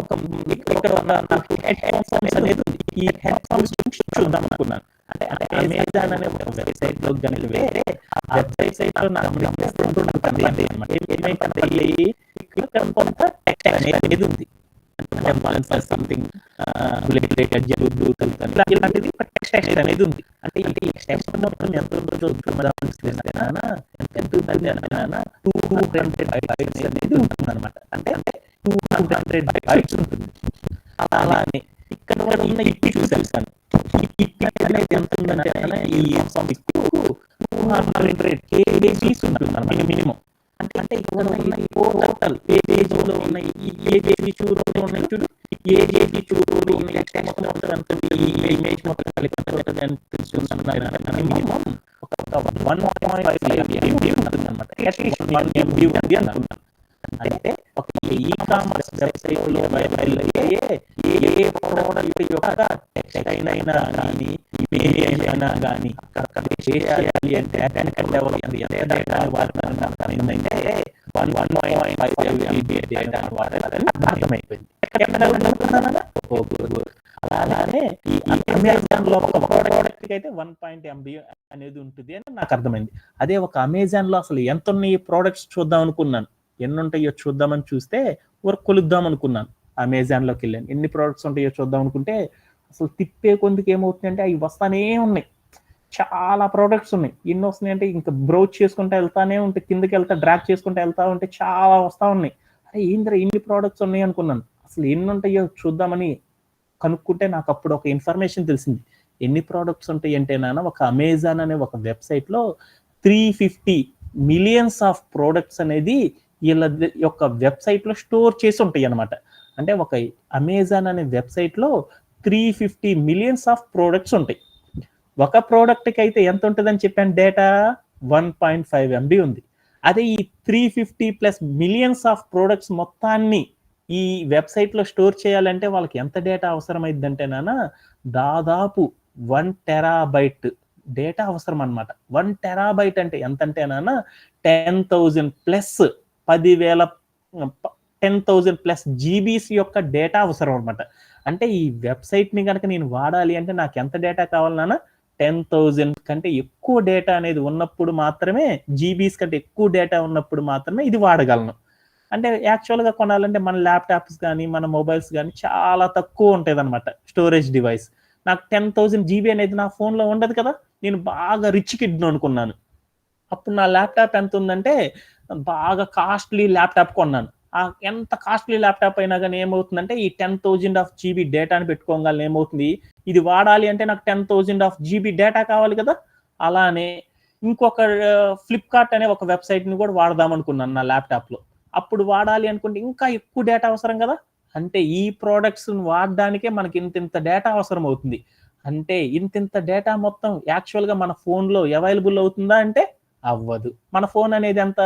నాకు హెడ్ ఫోన్స్ అనేది ఉంది. ఈ హెడ్ ఫోన్స్ చూద్దాం అనుకున్నాను. అంటే అమెజాన్ అనే ఒక వెబ్సైట్ లో వెళ్తే ఆ వెబ్సైట్ లో నాకు ఏమైతే ఇక్కడ కొంత టెక్స్ట్ అనేది ఉంది. అంటే సంథింగ్ ఇలాంటిది టెక్స్ట్ అనేది ఉంది. అంటే ఈ టెక్స్ట్ మొత్తం ఎంత ఉంటుందో ఎంత ఉంటుంది అంటే 200 bytes అనేది ఉంటుంది అనమాట. అంటే 200 bytes ఉంటుంది. అలానే ఇక్కడ ఉన్న ఇప్పి చూసాను. ఈ ఇప్పి అనేది ఎంత ఉందంటే ఈ 200 kbs ఉంటుంది అనమాట మినిమం. అంటే ఇక్కడ టోటల్ పేజీలో ఉన్న ఏ పేజీ చూడు ఉన్నాయి చూడు, ఏ పేజీ చూడు టెక్స్ట్ మొత్తం ఎంత ఈ ఇమేజ్ మొత్తం కలిపి అని తెలుసుకున్నాను. మినిమం ఒక 1.5 MB ఉంటుంది అనమాట. అట్లీస్ట్ 1 MB ఉంది అని అనుకున్నాను. అంటే ఒక ఈ-కామర్స్ వెబ్సైట్ లో ఏ ప్రోడక్ట్ యొక్క టెక్స్ట్ అయినా కానీ ఇమేజ్ అయినా కానీ అక్కడ చేయాలి అంటే డేటా వాడతానంటే 1.5 MB డేటా వాడాలని అర్థమైపోయింది. అలానే ఈ అమెజాన్ లో ఒక ప్రోడక్ట్ కి అయితే 1 MB అనేది ఉంటుంది అని నాకు అర్థమైంది. అదే ఒక అమెజాన్ లో అసలు ఎంత ఉన్నాయి ప్రోడక్ట్స్ చూద్దాం అనుకున్నాను. ఎన్ని ఉంటాయో చూద్దామని చూస్తే వర్క్ కొలుద్దాం అనుకున్నాను. అమెజాన్ లోకి వెళ్ళాను. ఎన్ని ప్రోడక్ట్స్ ఉంటాయో చూద్దాం అనుకుంటే అసలు తిప్పే కొందుకు ఏమవుతుందంటే అవి వస్తానే ఉన్నాయి. చాలా ప్రోడక్ట్స్ ఉన్నాయి. ఎన్ని వస్తున్నాయి అంటే ఇంకా బ్రౌజ్ చేసుకుంటూ వెళ్తానే ఉంటే, కిందకి వెళ్తా డ్రాగ్ చేసుకుంటూ వెళ్తా ఉంటే చాలా వస్తా ఉన్నాయి. అరే ఏంద్రా ఇన్ని ప్రోడక్ట్స్ ఉన్నాయి అనుకున్నాను. అసలు ఎన్ని ఉంటాయో చూద్దామని కనుక్కుంటే నాకు అప్పుడు ఒక ఇన్ఫర్మేషన్ తెలిసింది. ఎన్ని ప్రోడక్ట్స్ ఉంటాయి అంటే ఒక అమెజాన్ అనే ఒక వెబ్సైట్ లో 350 మిలియన్స్ ఆఫ్ ప్రోడక్ట్స్ అనేది వీళ్ళ యొక్క వెబ్సైట్లో స్టోర్ చేసి ఉంటాయి అన్నమాట. అంటే ఒక అమెజాన్ అనే వెబ్సైట్లో 350 మిలియన్స్ ఆఫ్ ప్రోడక్ట్స్ ఉంటాయి. ఒక ప్రోడక్ట్కి అయితే ఎంత ఉంటుందని చెప్పాను డేటా 1.5 MB ఉంది. అదే ఈ 350+ మిలియన్స్ ఆఫ్ ప్రోడక్ట్స్ మొత్తాన్ని ఈ వెబ్సైట్లో స్టోర్ చేయాలంటే వాళ్ళకి ఎంత డేటా అవసరమైందంటే దాదాపు 1 టెరాబైట్ డేటా అవసరం అనమాట. 1 టెరాబైట్ అంటే ఎంత అంటే 10,000+ 10,000+ జీబీస్ యొక్క డేటా అవసరం అనమాట. అంటే ఈ వెబ్సైట్ని కనుక నేను వాడాలి అంటే నాకు ఎంత డేటా కావాలన్నా 10,000 కంటే ఎక్కువ డేటా అనేది ఉన్నప్పుడు మాత్రమే, జీబీస్ కంటే ఎక్కువ డేటా ఉన్నప్పుడు మాత్రమే ఇది వాడగలను. అంటే యాక్చువల్గా కొనాలంటే మన ల్యాప్టాప్స్ కానీ మన మొబైల్స్ కానీ చాలా తక్కువ ఉంటుంది అనమాట స్టోరేజ్ డివైస్. నాకు 10,000 జీబీ అనేది నా ఫోన్లో ఉండదు కదా. నేను బాగా రిచ్ కిడ్ అనుకున్నాను. అప్పుడు నా ల్యాప్టాప్ ఎంత ఉందంటే బాగా కాస్ట్లీ ల్యాప్టాప్ కొన్నాను. ఎంత కాస్ట్లీ ల్యాప్టాప్ అయినా కానీ ఏమవుతుందంటే ఈ 10,000 జీబీ డేటాని పెట్టుకోగలను. ఏమవుతుంది, ఇది వాడాలి అంటే నాకు 10,000 జీబీ డేటా కావాలి కదా. అలానే ఇంకొక ఫ్లిప్కార్ట్ అనే ఒక వెబ్సైట్ని కూడా వాడదాం అనుకున్నాను నా ల్యాప్టాప్లో. అప్పుడు వాడాలి అనుకుంటే ఇంకా ఎక్కువ డేటా అవసరం కదా. అంటే ఈ ప్రోడక్ట్స్ వాడడానికే మనకి ఇంత డేటా అవసరం అవుతుంది. అంటే ఇంత డేటా మొత్తం యాక్చువల్గా మన ఫోన్లో అవైలబుల్ అవుతుందా అంటే అవ్వదు. మన ఫోన్ అనేది ఎంత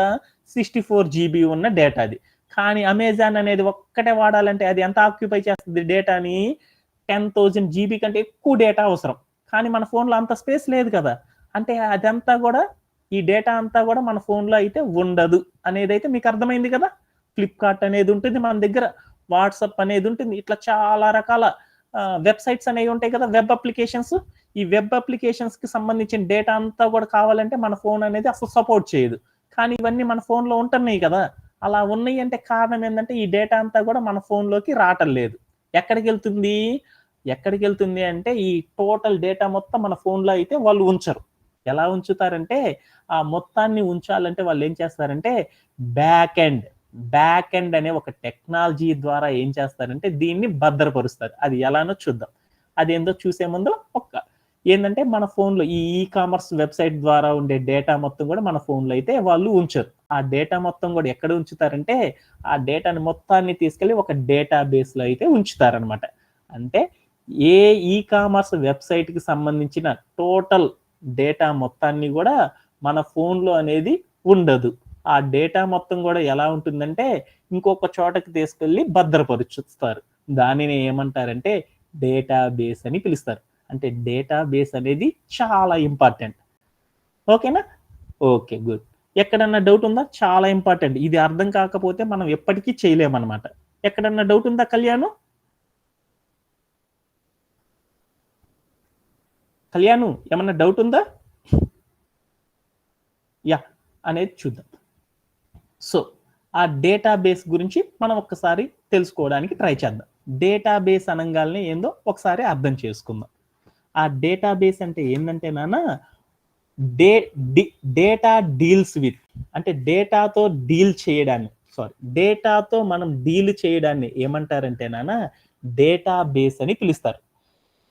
64 GB ఉన్న డేటా అది. కానీ అమెజాన్ అనేది ఒక్కటే వాడాలంటే అది ఎంత ఆక్యుపై చేస్తుంది డేటాని, 10,000 GB కంటే ఎక్కువ డేటా అవసరం. కానీ మన ఫోన్లో అంత స్పేస్ లేదు కదా. అంటే అదంతా కూడా, ఈ డేటా అంతా కూడా మన ఫోన్లో అయితే ఉండదు అనేది అయితే మీకు అర్థమైంది కదా. ఫ్లిప్కార్ట్ అనేది ఉంటుంది మన దగ్గర, వాట్సాప్ అనేది ఉంటుంది, ఇట్లా చాలా రకాల వెబ్సైట్స్ అనేవి ఉంటాయి కదా, వెబ్ అప్లికేషన్స్. ఈ వెబ్ అప్లికేషన్స్ కి సంబంధించిన డేటా అంతా కూడా కావాలంటే మన ఫోన్ అనేది అసలు సపోర్ట్ చేయదు. కానీ ఇవన్నీ మన ఫోన్లో ఉంటున్నాయి కదా. అలా ఉన్నాయి అంటే కారణం ఏంటంటే ఈ డేటా అంతా కూడా మన ఫోన్లోకి రావటం లేదు. ఎక్కడికి వెళ్తుంది అంటే ఈ టోటల్ డేటా మొత్తం మన ఫోన్లో అయితే వాళ్ళు ఉంచరు. ఎలా ఉంచుతారంటే ఆ మొత్తాన్ని ఉంచాలంటే వాళ్ళు ఏం చేస్తారంటే బ్యాక్ ఎండ్ అనే ఒక టెక్నాలజీ ద్వారా ఏం చేస్తారంటే దీన్ని భద్రపరుస్తారు. అది ఎలానో చూద్దాం. అదేందో చూసే ముందు ఏంటంటే మన ఫోన్లో ఈ కామర్స్ వెబ్సైట్ ద్వారా ఉండే డేటా మొత్తం కూడా మన ఫోన్లో అయితే వాళ్ళు ఉంచరు. ఆ డేటా మొత్తం కూడా ఎక్కడ ఉంచుతారంటే ఆ డేటాని మొత్తాన్ని తీసుకెళ్లి ఒక డేటాబేస్ లో అయితే ఉంచుతారనమాట. అంటే ఏ ఈ కామర్స్ వెబ్సైట్ కి సంబంధించిన టోటల్ డేటా మొత్తాన్ని కూడా మన ఫోన్లో అనేది ఉండదు. ఆ డేటా మొత్తం కూడా ఎలా ఉంటుందంటే ఇంకొక చోటకి తీసుకెళ్లి భద్రపరుచుస్తారు. దానిని ఏమంటారంటే డేటాబేస్ అని పిలుస్తారు. అంటే డేటాబేస్ అనేది చాలా ఇంపార్టెంట్. ఓకేనా? Okay, good. ఎక్కడన్నా డౌట్ ఉందా? చాలా ఇంపార్టెంట్. ఇది అర్థం కాకపోతే మనం ఎప్పటికీ చేయలేమన్నమాట. ఎక్కడన్నా డౌట్ ఉందా కళ్యాణు? ఏమన్నా డౌట్ ఉందా? యా అనేది చూద్దాం. సో ఆ డేటాబేస్ గురించి మనం ఒక్కసారి తెలుసుకోవడానికి ట్రై చేద్దాం. డేటాబేస్ అనగానే ఏందో ఒకసారి అర్థం చేసుకుందాం. ఆ డేటాబేస్ అంటే ఏంటంటే డేటా డీల్స్ విత్, అంటే డేటాతో మనం డీల్ చేయడాన్ని ఏమంటారంటే డేటాబేస్ అని పిలుస్తారు.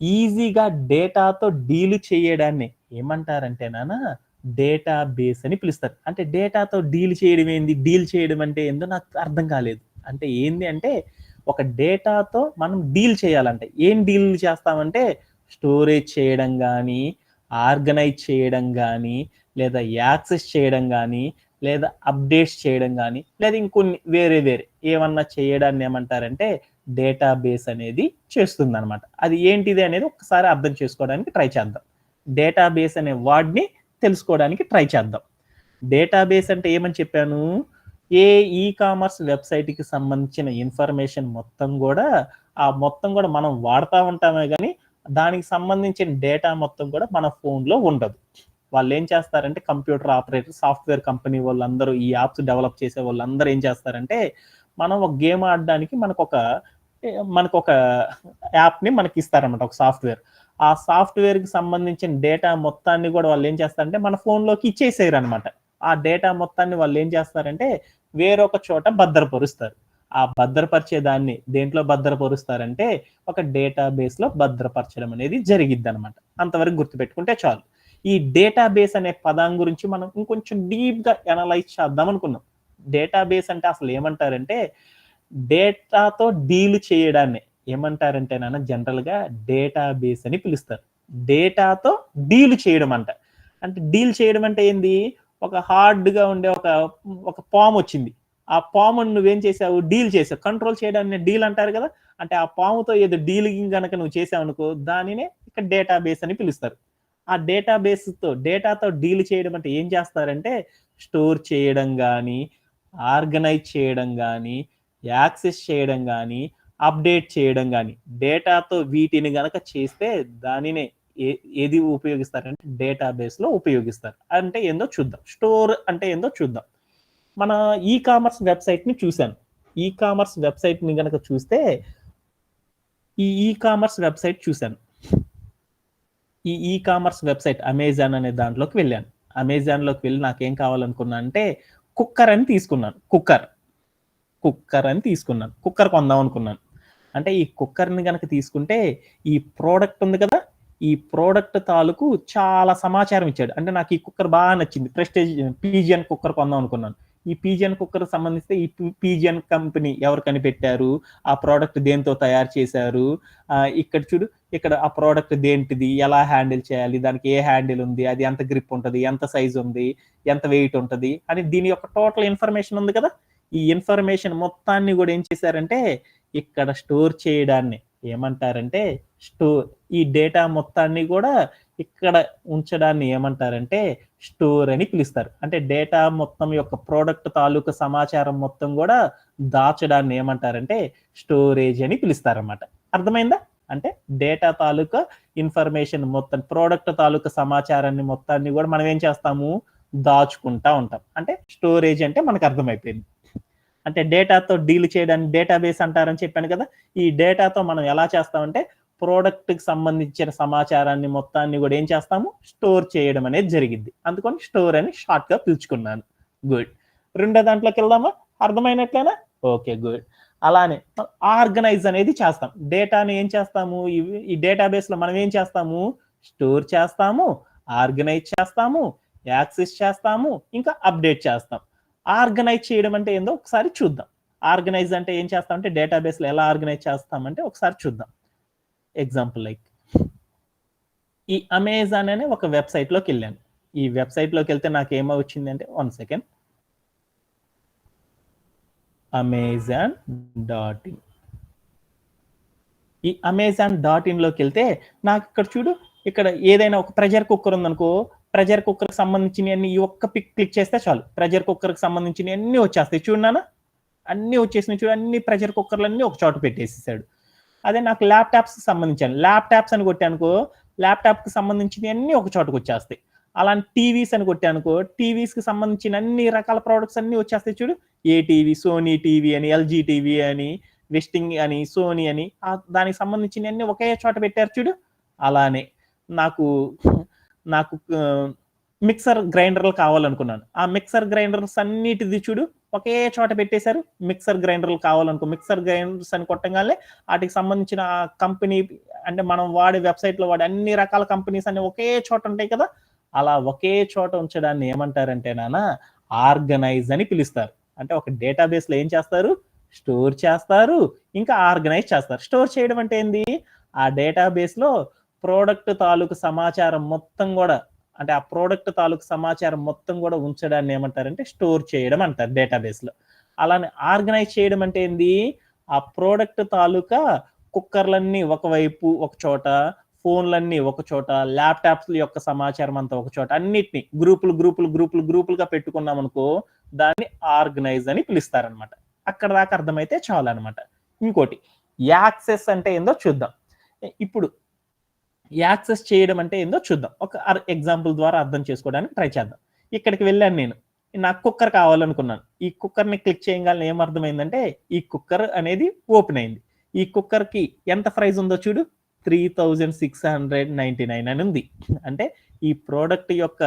ఈజీగా డేటాతో డీల్ చేయడాన్ని ఏమంటారంటే డేటాబేస్ అని పిలుస్తారు. అంటే డేటాతో డీల్ చేయడం అంటే ఏందో నాకు అర్థం కాలేదు. అంటే ఏంది అంటే ఒక డేటాతో మనం డీల్ చేయాలంటే ఏం డీల్ చేస్తామంటే స్టోరేజ్ చేయడం కానీ, ఆర్గనైజ్ చేయడం కానీ, లేదా యాక్సెస్ చేయడం కానీ, లేదా అప్డేట్స్ చేయడం కానీ, లేదా ఇంకొన్ని వేరే ఏమన్నా చేయడాన్ని ఏమంటారంటే డేటాబేస్ అనేది చేస్తుంది అనమాట. అది ఏంటిది అనేది ఒకసారి అర్థం చేసుకోవడానికి ట్రై చేద్దాం. డేటాబేస్ అనే వర్డ్ని తెలుసుకోవడానికి ట్రై చేద్దాం. డేటాబేస్ అంటే ఏమని చెప్పాను? ఏ ఈ కామర్స్ వెబ్సైట్కి సంబంధించిన ఇన్ఫర్మేషన్ మొత్తం కూడా మనం వాడుతూ ఉంటామే కానీ దానికి సంబంధించిన డేటా మొత్తం కూడా మన ఫోన్లో ఉండదు. వాళ్ళు ఏం చేస్తారంటే కంప్యూటర్ ఆపరేటర్, సాఫ్ట్వేర్ కంపెనీ వాళ్ళందరూ, ఈ యాప్స్ డెవలప్ చేసే వాళ్ళందరూ ఏం చేస్తారంటే మనం ఒక గేమ్ ఆడడానికి మనకు ఒక యాప్ని మనకి ఇస్తారన్నమాట, ఒక సాఫ్ట్వేర్. ఆ సాఫ్ట్వేర్కి సంబంధించిన డేటా మొత్తాన్ని కూడా వాళ్ళు ఏం చేస్తారంటే మన ఫోన్లోకి ఇచ్చేసేయరు అనమాట. ఆ డేటా మొత్తాన్ని వాళ్ళు ఏం చేస్తారంటే వేరొక చోట భద్రపరుస్తారు. ఆ భద్రపరిచే దాన్ని దేంట్లో భద్రపరుస్తారంటే ఒక డేటాబేస్ లో భద్రపరచడం అనేది జరిగిద్ది అనమాట. అంతవరకు గుర్తుపెట్టుకుంటే చాలు. ఈ డేటాబేస్ అనే పదం గురించి మనం ఇంకొంచెం డీప్గా అనలైజ్ చేద్దాం అనుకున్నాం. డేటాబేస్ అంటే అసలు ఏమంటారంటే డేటాతో డీల్ చేయడాన్ని ఏమంటారంటే నాన్న జనరల్గా డేటాబేస్ అని పిలుస్తారు. డేటాతో డీల్ చేయడం అంట. అంటే డీల్ చేయడం అంటే ఏంది? ఒక హార్డ్గా ఉండే ఒక పాము వచ్చింది. ఆ పామును నువ్వేం చేసావు? డీల్ చేసావు. కంట్రోల్ చేయడాన్ని డీల్ అంటారు కదా. అంటే ఆ పాముతో ఏదో డీలింగ్ గనక నువ్వు చేసావు అనుకో దానినే ఇక్కడ డేటాబేస్ అని పిలుస్తారు. ఆ డేటాతో డీల్ చేయడం అంటే ఏం చేస్తారంటే స్టోర్ చేయడం కానీ, ఆర్గనైజ్ చేయడం కానీ, యాక్సెస్ చేయడం కానీ, అప్డేట్ చేయడం కానీ, డేటాతో వీటిని గనక చేస్తే దానినే ఏది ఉపయోగిస్తారంటే డేటాబేస్లో ఉపయోగిస్తారు. అంటే ఏందో చూద్దాం. స్టోర్ అంటే ఏందో చూద్దాం. మన ఈ కామర్స్ వెబ్సైట్ని చూశాను. ఈ కామర్స్ వెబ్సైట్ని గనక చూస్తే ఈ కామర్స్ వెబ్సైట్ చూశాను. ఈ కామర్స్ వెబ్సైట్ అమెజాన్ అనే దాంట్లోకి వెళ్ళాను. అమెజాన్లోకి వెళ్ళి నాకేం కావాలనుకున్నా అంటే కుక్కర్ అని తీసుకున్నాను. కుక్కర్ అని తీసుకున్నాను. కుక్కర్ కొందాం అనుకున్నాను. అంటే ఈ కుక్కర్ని గనక తీసుకుంటే ఈ ప్రోడక్ట్ ఉంది కదా, ఈ ప్రోడక్ట్ తాలూకు చాలా సమాచారం ఇచ్చాడు. అంటే నాకు ఈ కుక్కర్ బాగా నచ్చింది. ప్రెస్టేజ్ పీజియన్ కుక్కర్ కొందాం అనుకున్నాను. ఈ పీజియన్ కుక్కర్ సంబంధిస్తే ఈ పీజియన్ కంపెనీ ఎవరు కనిపెట్టారు, ఆ ప్రోడక్ట్ దేంతో తయారు చేశారు, ఇక్కడ చూడు ఇక్కడ ఆ ప్రోడక్ట్ దేంటిది, ఎలా హ్యాండిల్ చేయాలి, దానికి ఏ హ్యాండిల్ ఉంది, అది ఎంత గ్రిప్ ఉంటుంది, ఎంత సైజ్ ఉంది, ఎంత వెయిట్ ఉంటుంది అని దీని యొక్క టోటల్ ఇన్ఫర్మేషన్ ఉంది కదా. ఈ ఇన్ఫర్మేషన్ మొత్తాన్ని కూడా ఏం చేశారంటే ఇక్కడ స్టోర్ చేయడాన్ని ఏమంటారంటే స్టోర్. ఈ డేటా మొత్తాన్ని కూడా ఇక్కడ ఉంచడాన్ని ఏమంటారంటే స్టోర్ అని పిలుస్తారు. అంటే డేటా మొత్తం యొక్క ప్రోడక్ట్ తాలూకు సమాచారం మొత్తం కూడా దాచడాన్ని ఏమంటారంటే స్టోరేజ్ అని పిలుస్తారన్నమాట. అర్థమైందా? అంటే డేటా తాలూకా ఇన్ఫర్మేషన్ మొత్తం ప్రోడక్ట్ తాలూకా సమాచారాన్ని మొత్తాన్ని కూడా మనం ఏం చేస్తాము, దాచుకుంటా ఉంటాం. అంటే స్టోరేజ్ అంటే మనకు అర్థమైపోయింది. అంటే డేటాతో డీల్ చేయడానికి డేటాబేస్ అంటారని చెప్పాను కదా. ఈ డేటాతో మనం ఎలా చేస్తామంటే ప్రోడక్ట్కి సంబంధించిన సమాచారాన్ని మొత్తాన్ని కూడా ఏం చేస్తాము, స్టోర్ చేయడం అనేది జరిగింది. అందుకని స్టోర్ అని షార్ట్గా పిలుచుకున్నాను. గుడ్. రెండో దాంట్లోకి వెళ్దామా? అర్థమైనట్లేనా? Okay, good. అలానే ఆర్గనైజ్ అనేది చేస్తాం. డేటాని ఏం చేస్తాము, ఈ డేటాబేస్లో మనం ఏం చేస్తాము, స్టోర్ చేస్తాము, ఆర్గనైజ్ చేస్తాము, యాక్సెస్ చేస్తాము, ఇంకా అప్డేట్ చేస్తాం. ఆర్గనైజ్ చేయడం అంటే ఏందో ఒకసారి చూద్దాం. ఆర్గనైజ్ అంటే ఏం చేస్తామంటే డేటాబేస్లో ఎలా ఆర్గనైజ్ చేస్తామంటే ఒకసారి చూద్దాం. ఎగ్జాంపుల్ లైక్ ఈ అమెజాన్ అనే ఒక వెబ్సైట్లోకి వెళ్ళాను. ఈ వెబ్సైట్లోకి వెళ్తే నాకు ఏమో వచ్చింది అంటే $1 amazon.in. ఈ amazon.in-లోకి వెళ్తే నాకు ఇక్కడ చూడు, ఇక్కడ ఏదైనా ఒక ప్రెషర్ కుక్కర్ ఉందనుకో, ప్రెషర్ కుక్కర్కి సంబంధించినవన్నీ ఈ ఒక్క క్లిక్ చేస్తే చాలు ప్రెషర్ కుక్కర్కి సంబంధించినవి అన్నీ వచ్చేస్తాయి. చూడన్నా అన్నీ వచ్చేసినాయి చూడు, అన్ని ప్రెషర్ కుక్కర్లు అన్నీ ఒక చోట పెట్టేసేసాడు. అదే నాకు ల్యాప్టాప్స్ సంబంధించాను, ల్యాప్టాప్స్ అని కొట్టానుకో ల్యాప్టాప్కి సంబంధించినవి అన్నీ ఒక చోటకు వచ్చేస్తాయి. అలాంటి టీవీస్ అని కొట్టానుకో టీవీస్కి సంబంధించిన అన్ని రకాల ప్రోడక్ట్స్ అన్నీ వచ్చేస్తాయి చూడు. ఏ టీవీ, సోనీ టీవీ అని, ఎల్జీ టీవీ అని, వెస్టింగ్ అని, సోనీ అని, దానికి సంబంధించిన అన్ని ఒకే చోట పెట్టారు చూడు. అలానే నాకు మిక్సర్ గ్రైండర్లు కావాలనుకున్నాను. ఆ మిక్సర్ గ్రైండర్స్ అన్నిటిది చూడు ఒకే చోట పెట్టేశారు. మిక్సర్ గ్రైండర్లు కావాలనుకో మిక్సర్ గ్రైండర్స్ అని కొట్టగానే వాటికి సంబంధించిన కంపెనీ అంటే మనం వాడే వెబ్సైట్లో వాడే అన్ని రకాల కంపెనీస్ అన్ని ఒకే చోట ఉంటాయి కదా. అలా ఒకే చోట ఉంచడాన్ని ఏమంటారంటే నాన్న ఆర్గనైజ్ అని పిలుస్తారు. అంటే ఒక డేటాబేస్లో ఏం చేస్తారు, స్టోర్ చేస్తారు, ఇంకా ఆర్గనైజ్ చేస్తారు. స్టోర్ చేయడం అంటే ఏంది, ఆ డేటాబేస్లో ప్రోడక్ట్ తాలూకు సమాచారం మొత్తం కూడా అంటే ఆ ప్రోడక్ట్ తాలూకు సమాచారం మొత్తం కూడా ఉంచడాన్ని ఏమంటారంటే స్టోర్ చేయడం అంటారు డేటాబేస్లో. అలానే ఆర్గనైజ్ చేయడం అంటే ఏంది, ఆ ప్రోడక్ట్ తాలూకా కుక్కర్లన్నీ ఒకవైపు ఒక చోట, ఫోన్లన్నీ ఒక చోట, ల్యాప్టాప్స్ యొక్క సమాచారం అంతా ఒక చోట, అన్నిటిని గ్రూపులుగా పెట్టుకున్నాం అనుకో దాన్ని ఆర్గనైజ్ అని పిలుస్తారనమాట. అక్కడ దాకా అర్థమైతే చాలు అనమాట. ఇంకోటి యాక్సెస్ అంటే ఏందో చూద్దాం. ఇప్పుడు యాక్సెస్ చేయడం అంటే ఏందో చూద్దాం. ఒక ఎగ్జాంపుల్ ద్వారా అర్థం చేసుకోవడానికి ట్రై చేద్దాం. ఇక్కడికి వెళ్ళాను నేను, నాకు కుక్కర్ కావాలనుకున్నాను. ఈ కుక్కర్ని క్లిక్ చేయగానే ఏమర్థమైందంటే ఈ కుక్కర్ అనేది ఓపెన్ అయింది. ఈ కుక్కర్కి ఎంత ప్రైస్ ఉందో చూడు, 3699 అని ఉంది. అంటే ఈ ప్రోడక్ట్ యొక్క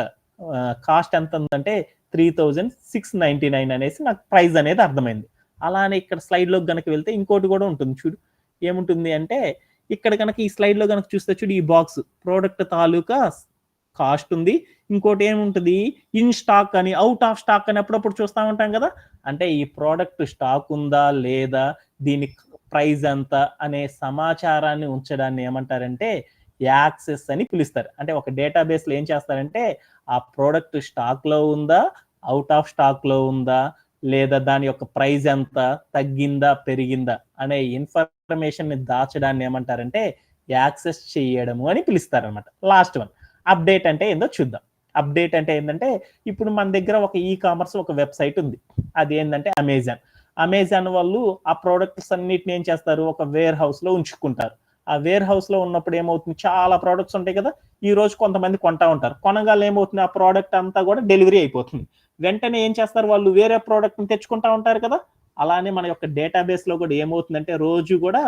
కాస్ట్ ఎంత ఉందంటే 3699 అనేసి నాకు ప్రైస్ అనేది అర్థమైంది. అలానే ఇక్కడ స్లైడ్లోకి కనుక వెళ్తే ఇంకోటి కూడా ఉంటుంది చూడు. ఏముంటుంది అంటే ఇక్కడ కనుక ఈ స్లైడ్లో కనుక చూస్తే చూడు, ఈ బాక్స్ ప్రోడక్ట్ తాలూకా కాస్ట్ ఉంది, ఇంకోటి ఏముంటుంది ఇన్ స్టాక్ అని, అవుట్ ఆఫ్ స్టాక్ అని అప్పుడప్పుడు చూస్తూ ఉంటాం కదా. అంటే ఈ ప్రోడక్ట్ స్టాక్ ఉందా లేదా, దీని ప్రైస్ ఎంత అనే సమాచారాన్ని ఉంచడాన్ని ఏమంటారంటే యాక్సెస్ అని పిలుస్తారు. అంటే ఒక డేటాబేస్లో ఏం చేస్తారంటే ఆ ప్రోడక్ట్ స్టాక్లో ఉందా, అవుట్ ఆఫ్ స్టాక్లో ఉందా, లేదా దాని యొక్క ప్రైస్ ఎంత, తగ్గిందా పెరిగిందా అనే ఇన్ఫర్మేషన్ని దాచడాన్ని ఏమంటారంటే యాక్సెస్ చేయడము అని పిలుస్తారు అనమాట. లాస్ట్ వన్ అప్డేట్ అంటే ఏందో చూద్దాం. అప్డేట్ అంటే ఏంటంటే ఇప్పుడు మన దగ్గర ఒక ఈ కామర్స్ ఒక వెబ్సైట్ ఉంది, అది ఏంటంటే అమెజాన్ వాళ్ళు ఆ ప్రోడక్ట్స్ అన్నిటిని ఏం చేస్తారు, ఒక వేర్ హౌస్ లో ఉంచుకుంటారు. ఆ వేర్ హౌస్ లో ఉన్నప్పుడు ఏమవుతుంది, చాలా ప్రోడక్ట్స్ ఉంటాయి కదా, ఈ రోజు కొంతమంది కొంటా ఉంటారు, కొనగానే ఏమవుతుంది ఆ ప్రోడక్ట్ అంతా కూడా డెలివరీ అయిపోతుంది. వెంటనే ఏం చేస్తారు వాళ్ళు, వేరే ప్రోడక్ట్ ని తెచ్చుకుంటా ఉంటారు కదా. అలానే మన యొక్క డేటాబేస్ లో కూడా ఏమవుతుందంటే రోజు కూడా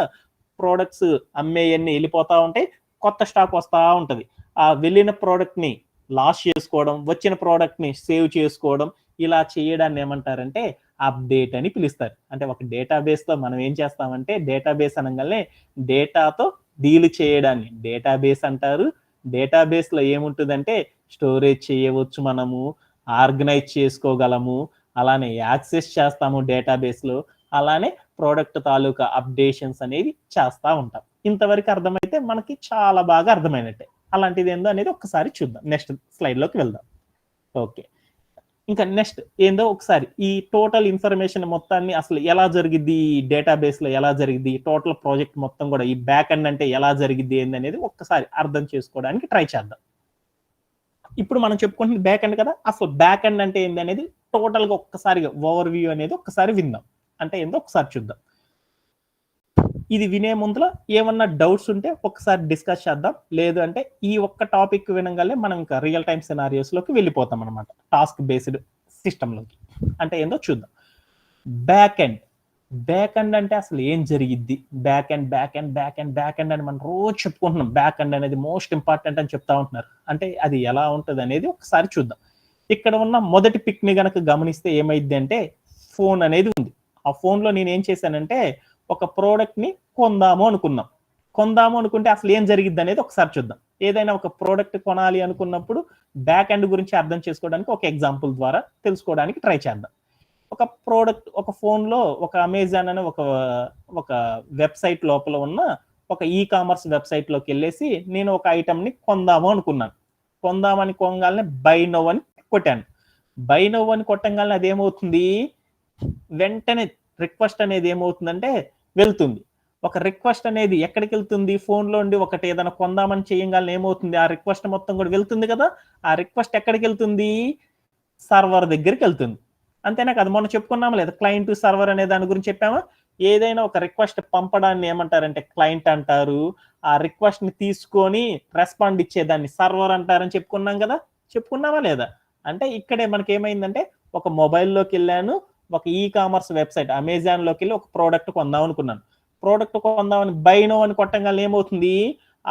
ప్రోడక్ట్స్ అమ్మేయన్ని వెళ్ళిపోతా ఉంటాయి, కొత్త స్టాక్ వస్తూ ఉంటది. ఆ వెళ్ళిన ప్రోడక్ట్ ని లాస్ చేసుకోవడం, వచ్చిన ప్రోడక్ట్ ని సేవ్ చేసుకోవడం, ఇలా చేయడాన్ని ఏమంటారంటే అప్డేట్ అని పిలుస్తారు. అంటే ఒక డేటాబేస్ తో మనం ఏం చేస్తామంటే, డేటాబేస్ అనగానే డేటాతో డీల్ చేయడాన్ని డేటాబేస్ అంటారు. డేటాబేస్ లో ఏముంటుందంటే స్టోరేజ్ చేయవచ్చు, మనము ఆర్గనైజ్ చేసుకోగలము, అలానే యాక్సెస్ చేస్తాము డేటాబేస్ లో, అలానే ప్రోడక్ట్ తాలూకా అప్డేషన్స్ అనేది చేస్తూ ఉంటాం. ఇంతవరకు అర్థమైతే మనకి చాలా బాగా అర్థమైనట్టే. అలాంటిది ఏందో అనేది ఒకసారి చూద్దాం, నెక్స్ట్ స్లైడ్ లోకి వెళ్దాం. ఓకే, ఇంకా నెక్స్ట్ ఏందో ఒకసారి ఈ టోటల్ ఇన్ఫర్మేషన్ మొత్తాన్ని అసలు ఎలా జరిగిద్ది, డేటాబేస్ లో ఎలా జరిగిద్ది, టోటల్ ప్రాజెక్ట్ మొత్తం కూడా ఈ బ్యాక్ ఎండ్ అంటే ఎలా జరిగిద్ది ఏంది అనేది ఒక్కసారి అర్థం చేసుకోవడానికి ట్రై చేద్దాం. ఇప్పుడు మనం చెప్పుకుంటుంది బ్యాక్ ఎండ్ కదా, అసలు బ్యాక్ ఎండ్ అంటే ఏంది అనేది టోటల్ గా ఒక్కసారిగా ఓవర్ వ్యూ అనేది ఒక్కసారి విందాం. అంటే ఏందో ఒకసారి చూద్దాం. ఇది వినే ముందులో ఏమన్నా డౌట్స్ ఉంటే ఒకసారి డిస్కస్ చేద్దాం, లేదు అంటే ఈ ఒక్క టాపిక్ వినగానే మనం ఇంకా రియల్ టైమ్ సినారియోస్ లోకి వెళ్ళిపోతాం అనమాట, టాస్క్ బేస్డ్ సిస్టమ్ లోకి. అంటే ఏందో చూద్దాం. బ్యాక్ ఎండ్ అంటే అసలు ఏం జరిగిద్ది, బ్యాక్ ఎండ్ అని మనం రోజు చెప్పుకుంటున్నాం. బ్యాక్ ఎండ్ అనేది మోస్ట్ ఇంపార్టెంట్ అని చెప్తా ఉంటున్నారు. అంటే అది ఎలా ఉంటుంది అనేది ఒకసారి చూద్దాం. ఇక్కడ ఉన్న మొదటి పిక్ ని గనక గమనిస్తే ఏమైంది అంటే, ఫోన్ అనేది ఉంది. ఆ ఫోన్ లో నేను ఏం చేశానంటే ఒక ప్రోడక్ట్ ని కొందాము అనుకుంటే అసలు ఏం జరిగిద్ది అనేది ఒకసారి చూద్దాం. ఏదైనా ఒక ప్రోడక్ట్ కొనాలి అనుకున్నప్పుడు బ్యాక్ ఎండ్ గురించి అర్థం చేసుకోవడానికి ఒక ఎగ్జాంపుల్ ద్వారా తెలుసుకోవడానికి ట్రై చేద్దాం. ఒక ప్రోడక్ట్, ఒక ఫోన్ లో ఒక అమెజాన్ అనే ఒక వెబ్సైట్ లోపల ఉన్న ఒక ఈ కామర్స్ వెబ్సైట్ లోకి వెళ్ళేసి నేను ఒక ఐటమ్ ని కొందామని కొనగానే బై నౌ అని కొట్టాను. బై నౌ అని కొట్టంగానే అదేమవుతుంది, వెంటనే రిక్వెస్ట్ అనేది ఏమవుతుందంటే వెళ్తుంది. ఒక రిక్వెస్ట్ అనేది ఎక్కడికి వెళ్తుంది, ఫోన్ లో ఉండి ఒకటి ఏదైనా కొందామని చేయగానే ఏమవుతుంది, ఆ రిక్వెస్ట్ మొత్తం కూడా వెళ్తుంది కదా. ఆ రిక్వెస్ట్ ఎక్కడికి వెళ్తుంది, సర్వర్ దగ్గరికి వెళ్తుంది. అంతేనా కదా, మొన్న చెప్పుకున్నామా లేదా, క్లయింట్ సర్వర్ అనే దాని గురించి చెప్పామా. ఏదైనా ఒక రిక్వెస్ట్ పంపడాన్ని ఏమంటారంటే క్లయింట్ అంటారు, ఆ రిక్వెస్ట్ ని తీసుకొని రెస్పాండ్ ఇచ్చేదాన్ని సర్వర్ అంటారని చెప్పుకున్నామా లేదా. అంటే ఇక్కడే మనకి ఏమైందంటే, ఒక మొబైల్లోకి వెళ్ళాను, ఒక ఈ కామర్స్ వెబ్సైట్ అమెజాన్ లోకి వెళ్ళి ఒక ప్రోడక్ట్ కొందాం అనుకున్నాను. ప్రోడక్ట్ కొందామని బై నౌ అని కొట్టంగానే ఏమవుతుంది,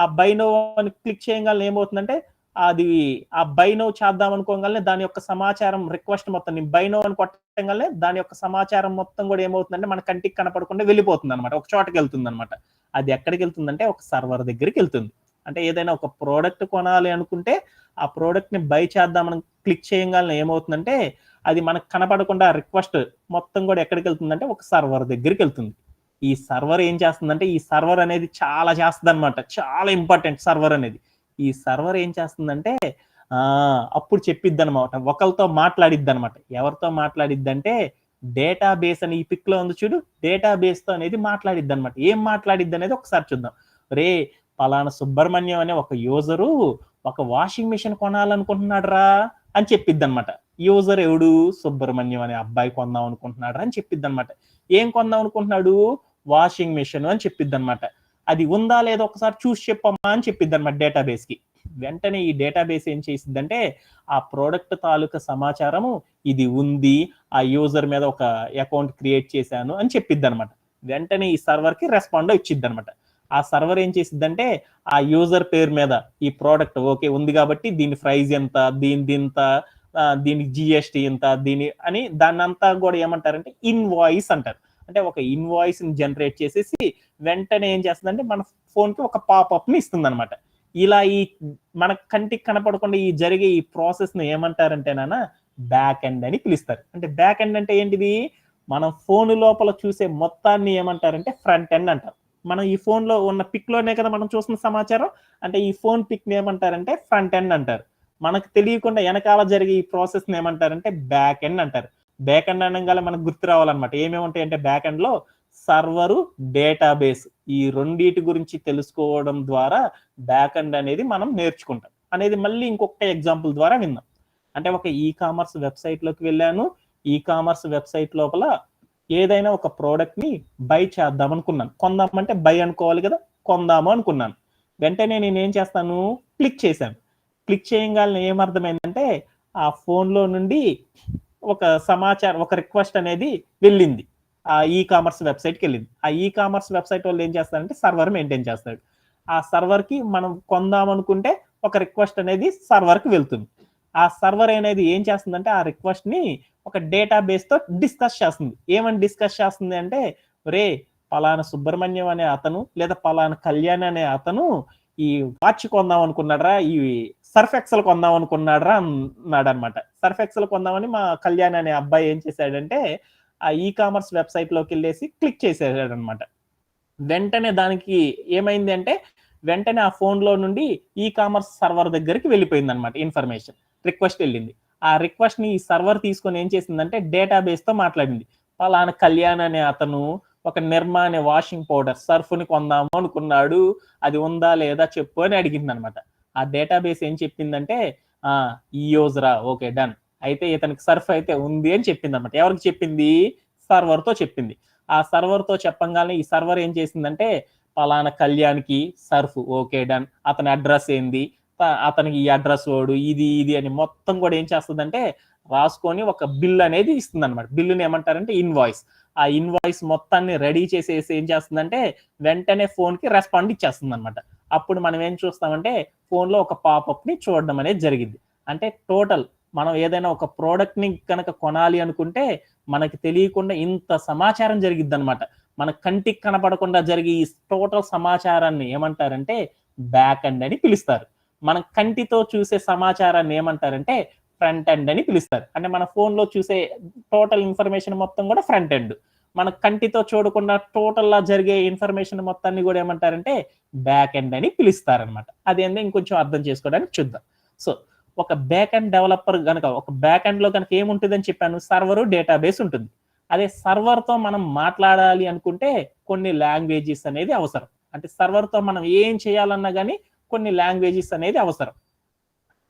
ఆ బై నౌ అని క్లిక్ చేయగానే ఏమవుతుందంటే అది ఆ బై నౌ చేద్దాం అనుకోగానే దాని యొక్క సమాచారం రిక్వెస్ట్ మొత్తం బై నౌ అని కొట్టగానే దాని యొక్క సమాచారం మొత్తం కూడా ఏమవుతుందంటే మన కంటికి కనపడకుండా వెళ్ళిపోతుంది అనమాట, ఒక చోటకి వెళ్తుంది అనమాట. అది ఎక్కడికి వెళ్తుందంటే ఒక సర్వర్ దగ్గరికి వెళ్తుంది. అంటే ఏదైనా ఒక ప్రోడక్ట్ కొనాలి అనుకుంటే ఆ ప్రోడక్ట్ ని బై చేద్దామని క్లిక్ చేయగానే ఏమవుతుందంటే అది మనకు కనపడకుండా రిక్వెస్ట్ మొత్తం కూడా ఎక్కడికి వెళ్తుందంటే ఒక సర్వర్ దగ్గరికి వెళ్తుంది. ఈ సర్వర్ ఏం చేస్తుందంటే, ఈ సర్వర్ అనేది చాలా చేస్తుంది అనమాట, చాలా ఇంపార్టెంట్ సర్వర్ అనేది. ఈ సర్వర్ ఏం చేస్తుందంటే అప్పుడు చెప్పిద్ది అనమాట, ఒకరితో మాట్లాడిద్ది అనమాట. ఎవరితో మాట్లాడిద్ది అంటే డేటాబేస్ అని ఈ పిక్ లో ఉంది చూడు, డేటాబేస్ తో అనేది మాట్లాడిద్ది అనమాట. ఏం మాట్లాడిద్ది అనేది ఒకసారి చూద్దాం. రే పలానా సుబ్రహ్మణ్యం అనే ఒక యూజరు ఒక వాషింగ్ మిషన్ కొనాలనుకుంటున్నాడు రా అని చెప్పిద్ది అనమాట. యూజర్ ఎవడు, సుబ్రహ్మణ్యం అనే అబ్బాయి కొందాం అనుకుంటున్నాడు అని చెప్పిద్ది అనమాట. ఏం కొందాం అనుకుంటున్నాడు, వాషింగ్ మిషన్ అని చెప్పిద్ది అనమాట. అది ఉందా లేదా ఒకసారి చూసి చెప్పమ్మా అని చెప్పిద్ది అనమాట డేటాబేస్ కి. వెంటనే ఈ డేటాబేస్ ఏం చేసిద్దంటే ఆ ప్రోడక్ట్ తాలూకా సమాచారము ఇది ఉంది, ఆ యూజర్ మీద ఒక అకౌంట్ క్రియేట్ చేశాను అని చెప్పిద్ది అనమాట. వెంటనే ఈ సర్వర్ కి రెస్పాండ్ ఇచ్చిద్ది అనమాట. ఆ సర్వర్ ఏం చేసిద్దంటే ఆ యూజర్ పేరు మీద ఈ ప్రోడక్ట్ ఓకే ఉంది కాబట్టి దీని ప్రైస్ ఎంత, దీనింత, దీనికి జిఎస్టి ఎంత, దీని అని దాన్ని అంతా కూడా ఏమంటారంటే ఇన్వాయిస్ అంటారు. అంటే ఒక ఇన్వాయిస్ ని జనరేట్ చేసేసి వెంటనే ఏం చేస్తుందంటే మన ఫోన్ కి ఒక పాపప్ ని ఇస్తుంది అనమాట. ఇలా ఈ మన కంటికి కనపడకుండా ఈ జరిగే ఈ ప్రాసెస్ ని ఏమంటారంటే నాన్న బ్యాక్ ఎండ్ అని పిలుస్తారు. అంటే బ్యాక్ ఎండ్ అంటే ఏంటిది? మనం ఫోన్ లోపల చూసే మొత్తాన్ని ఏమంటారంటే ఫ్రంట్ ఎండ్ అంటారు. మనం ఈ ఫోన్ లో ఉన్న పిక్ లోనే కదా మనం చూసిన సమాచారం. అంటే ఈ ఫోన్ పిక్ ని ఏమంటారంటే ఫ్రంట్ ఎండ్ అంటారు. మనకు తెలియకుండా వెనకాల జరిగే ఈ ప్రాసెస్ ని ఏమంటారంటే బ్యాక్ ఎండ్ అంటారు. బ్యాక్ ఎండ్ అనగానే మనకు గుర్తు రావాలన్నమాట. ఏమేమి ఉంటాయంటే బ్యాక్ ఎండ్ లో సర్వరు, డేటాబేస్, ఈ రెండిటి గురించి తెలుసుకోవడం ద్వారా బ్యాక్ ఎండ్ అనేది మనం నేర్చుకుంటాం అనేది మళ్ళీ ఇంకొక ఎగ్జాంపుల్ ద్వారా విందాం. అంటే ఒక ఈ కామర్స్ వెబ్సైట్ లోకి వెళ్ళాను. ఈ కామర్స్ వెబ్సైట్ లోపల ఏదైనా ఒక ప్రోడక్ట్ ని బై చేద్దాం అనుకున్నాను. కొందామంటే బై అనుకోవాలి కదా, కొందాము అనుకున్నాను. వెంటనే నేను ఏం చేస్తాను, క్లిక్ చేశాను. క్లిక్ చేయగానే ఏమర్థమైందంటే ఆ ఫోన్ లో నుండి ఒక సమాచారం, ఒక రిక్వెస్ట్ అనేది వెళ్ళింది, ఆ ఈ కామర్స్ వెబ్సైట్కి వెళ్ళింది. ఆ ఈ కామర్స్ వెబ్సైట్ వాళ్ళు ఏం చేస్తారంటే సర్వర్ మెయింటైన్ చేస్తాడు. ఆ సర్వర్ కి మనం కొందాం అనుకుంటే ఒక రిక్వెస్ట్ అనేది సర్వర్ కి వెళ్తుంది. ఆ సర్వర్ అనేది ఏం చేస్తుందంటే ఆ రిక్వెస్ట్ ని ఒక డేటాబేస్ తో డిస్కస్ చేస్తుంది. ఏమని డిస్కస్ చేస్తుంది అంటే, రే పలానా సుబ్రహ్మణ్యం అనే అతను లేదా పలానా కళ్యాణ్ అనే అతను ఈ వాచ్ కొందాం అనుకున్నాడరా, ఈ సర్ఫ్ ఎక్సెల్ కొందాం అనుకున్నాడరా అన్నాడు అనమాట. సర్ఫ్ ఎక్సెల్ కొందామని మా కళ్యాణ్ అనే అబ్బాయి ఏం చేశాడంటే ఆ ఈ కామర్స్ వెబ్సైట్ లోకి వెళ్ళేసి క్లిక్ చేసేసాడు అనమాట. వెంటనే దానికి ఏమైంది అంటే వెంటనే ఆ ఫోన్ లో నుండి ఈ కామర్స్ సర్వర్ దగ్గరికి వెళ్ళిపోయింది అనమాట. ఇన్ఫర్మేషన్ రిక్వెస్ట్ వెళ్ళింది. ఆ రిక్వెస్ట్ ని ఈ సర్వర్ తీసుకొని ఏం చేసిందంటే డేటాబేస్ తో మాట్లాడింది. పలానా కళ్యాణ్ అనే అతను ఒక నిర్మా అనే వాషింగ్ పౌడర్ సర్ఫ్ ని కొందాము అనుకున్నాడు, అది ఉందా లేదా చెప్పు అని అడిగింది అనమాట. ఆ డేటాబేస్ ఏం చెప్పిందంటే ఆ ఈ యూజరా, ఓకే డన్, అయితే ఇతనికి సర్ఫ్ అయితే ఉంది అని చెప్పింది అనమాట. ఎవరికి చెప్పింది? సర్వర్ తో చెప్పింది. ఆ సర్వర్ తో చెప్పంగానే ఈ సర్వర్ ఏం చేసిందంటే పలానా కళ్యాణ్కి సర్ఫ్, ఓకే డన్, అతని అడ్రస్ ఏంది, అతనికి ఈ అడ్రస్ వాడు, ఇది ఇది అని మొత్తం కూడా ఏం చేస్తుందంటే రాసుకొని ఒక బిల్ అనేది ఇస్తుంది అనమాట. బిల్లుని ఏమంటారంటే ఇన్వాయిస్. ఆ ఇన్వాయిస్ మొత్తాన్ని రెడీ చేసేసి ఏం చేస్తుందంటే వెంటనే ఫోన్ కి రెస్పాండ్ ఇచ్చేస్తుంది అనమాట. అప్పుడు మనం ఏం చూస్తామంటే ఫోన్ లో ఒక పాపప్ ని చూడడం అనేది జరిగింది. అంటే టోటల్ మనం ఏదైనా ఒక ప్రోడక్ట్ ని కనుక కొనాలి అనుకుంటే మనకి తెలియకుండా ఇంత సమాచారం జరిగిద్ది అనమాట. మన కంటికి కనపడకుండా జరిగే ఈ టోటల్ సమాచారాన్ని ఏమంటారంటే బ్యాక్ ఎండ్ అని పిలుస్తారు. మన కంటితో చూసే సమాచారాన్ని ఏమంటారంటే ఫ్రంట్ ఎండ్ అని పిలుస్తారు. అంటే మన ఫోన్ లో చూసే టోటల్ ఇన్ఫర్మేషన్ మొత్తం కూడా ఫ్రంట్ ఎండ్. మన కంటితో చూడకుండా టోటల్ లా జరిగే ఇన్ఫర్మేషన్ మొత్తాన్ని కూడా ఏమంటారంటే బ్యాక్ ఎండ్ అని పిలుస్తారనమాట. అదేందో ఇంకొంచెం అర్థం చేసుకోవడానికి చూద్దాం. సో ఒక బ్యాక్ ఎండ్ డెవలపర్ గనక ఒక బ్యాక్ ఎండ్ లో కనుక ఏముంటుందని చెప్పాను, సర్వర్, డేటాబేస్ ఉంటుంది. అదే సర్వర్ తో మనం మాట్లాడాలి అనుకుంటే కొన్ని లాంగ్వేజెస్ అనేది అవసరం. అంటే సర్వర్ తో మనం ఏం చేయాలన్నా కానీ కొన్ని లాంగ్వేజెస్ అనేది అవసరం.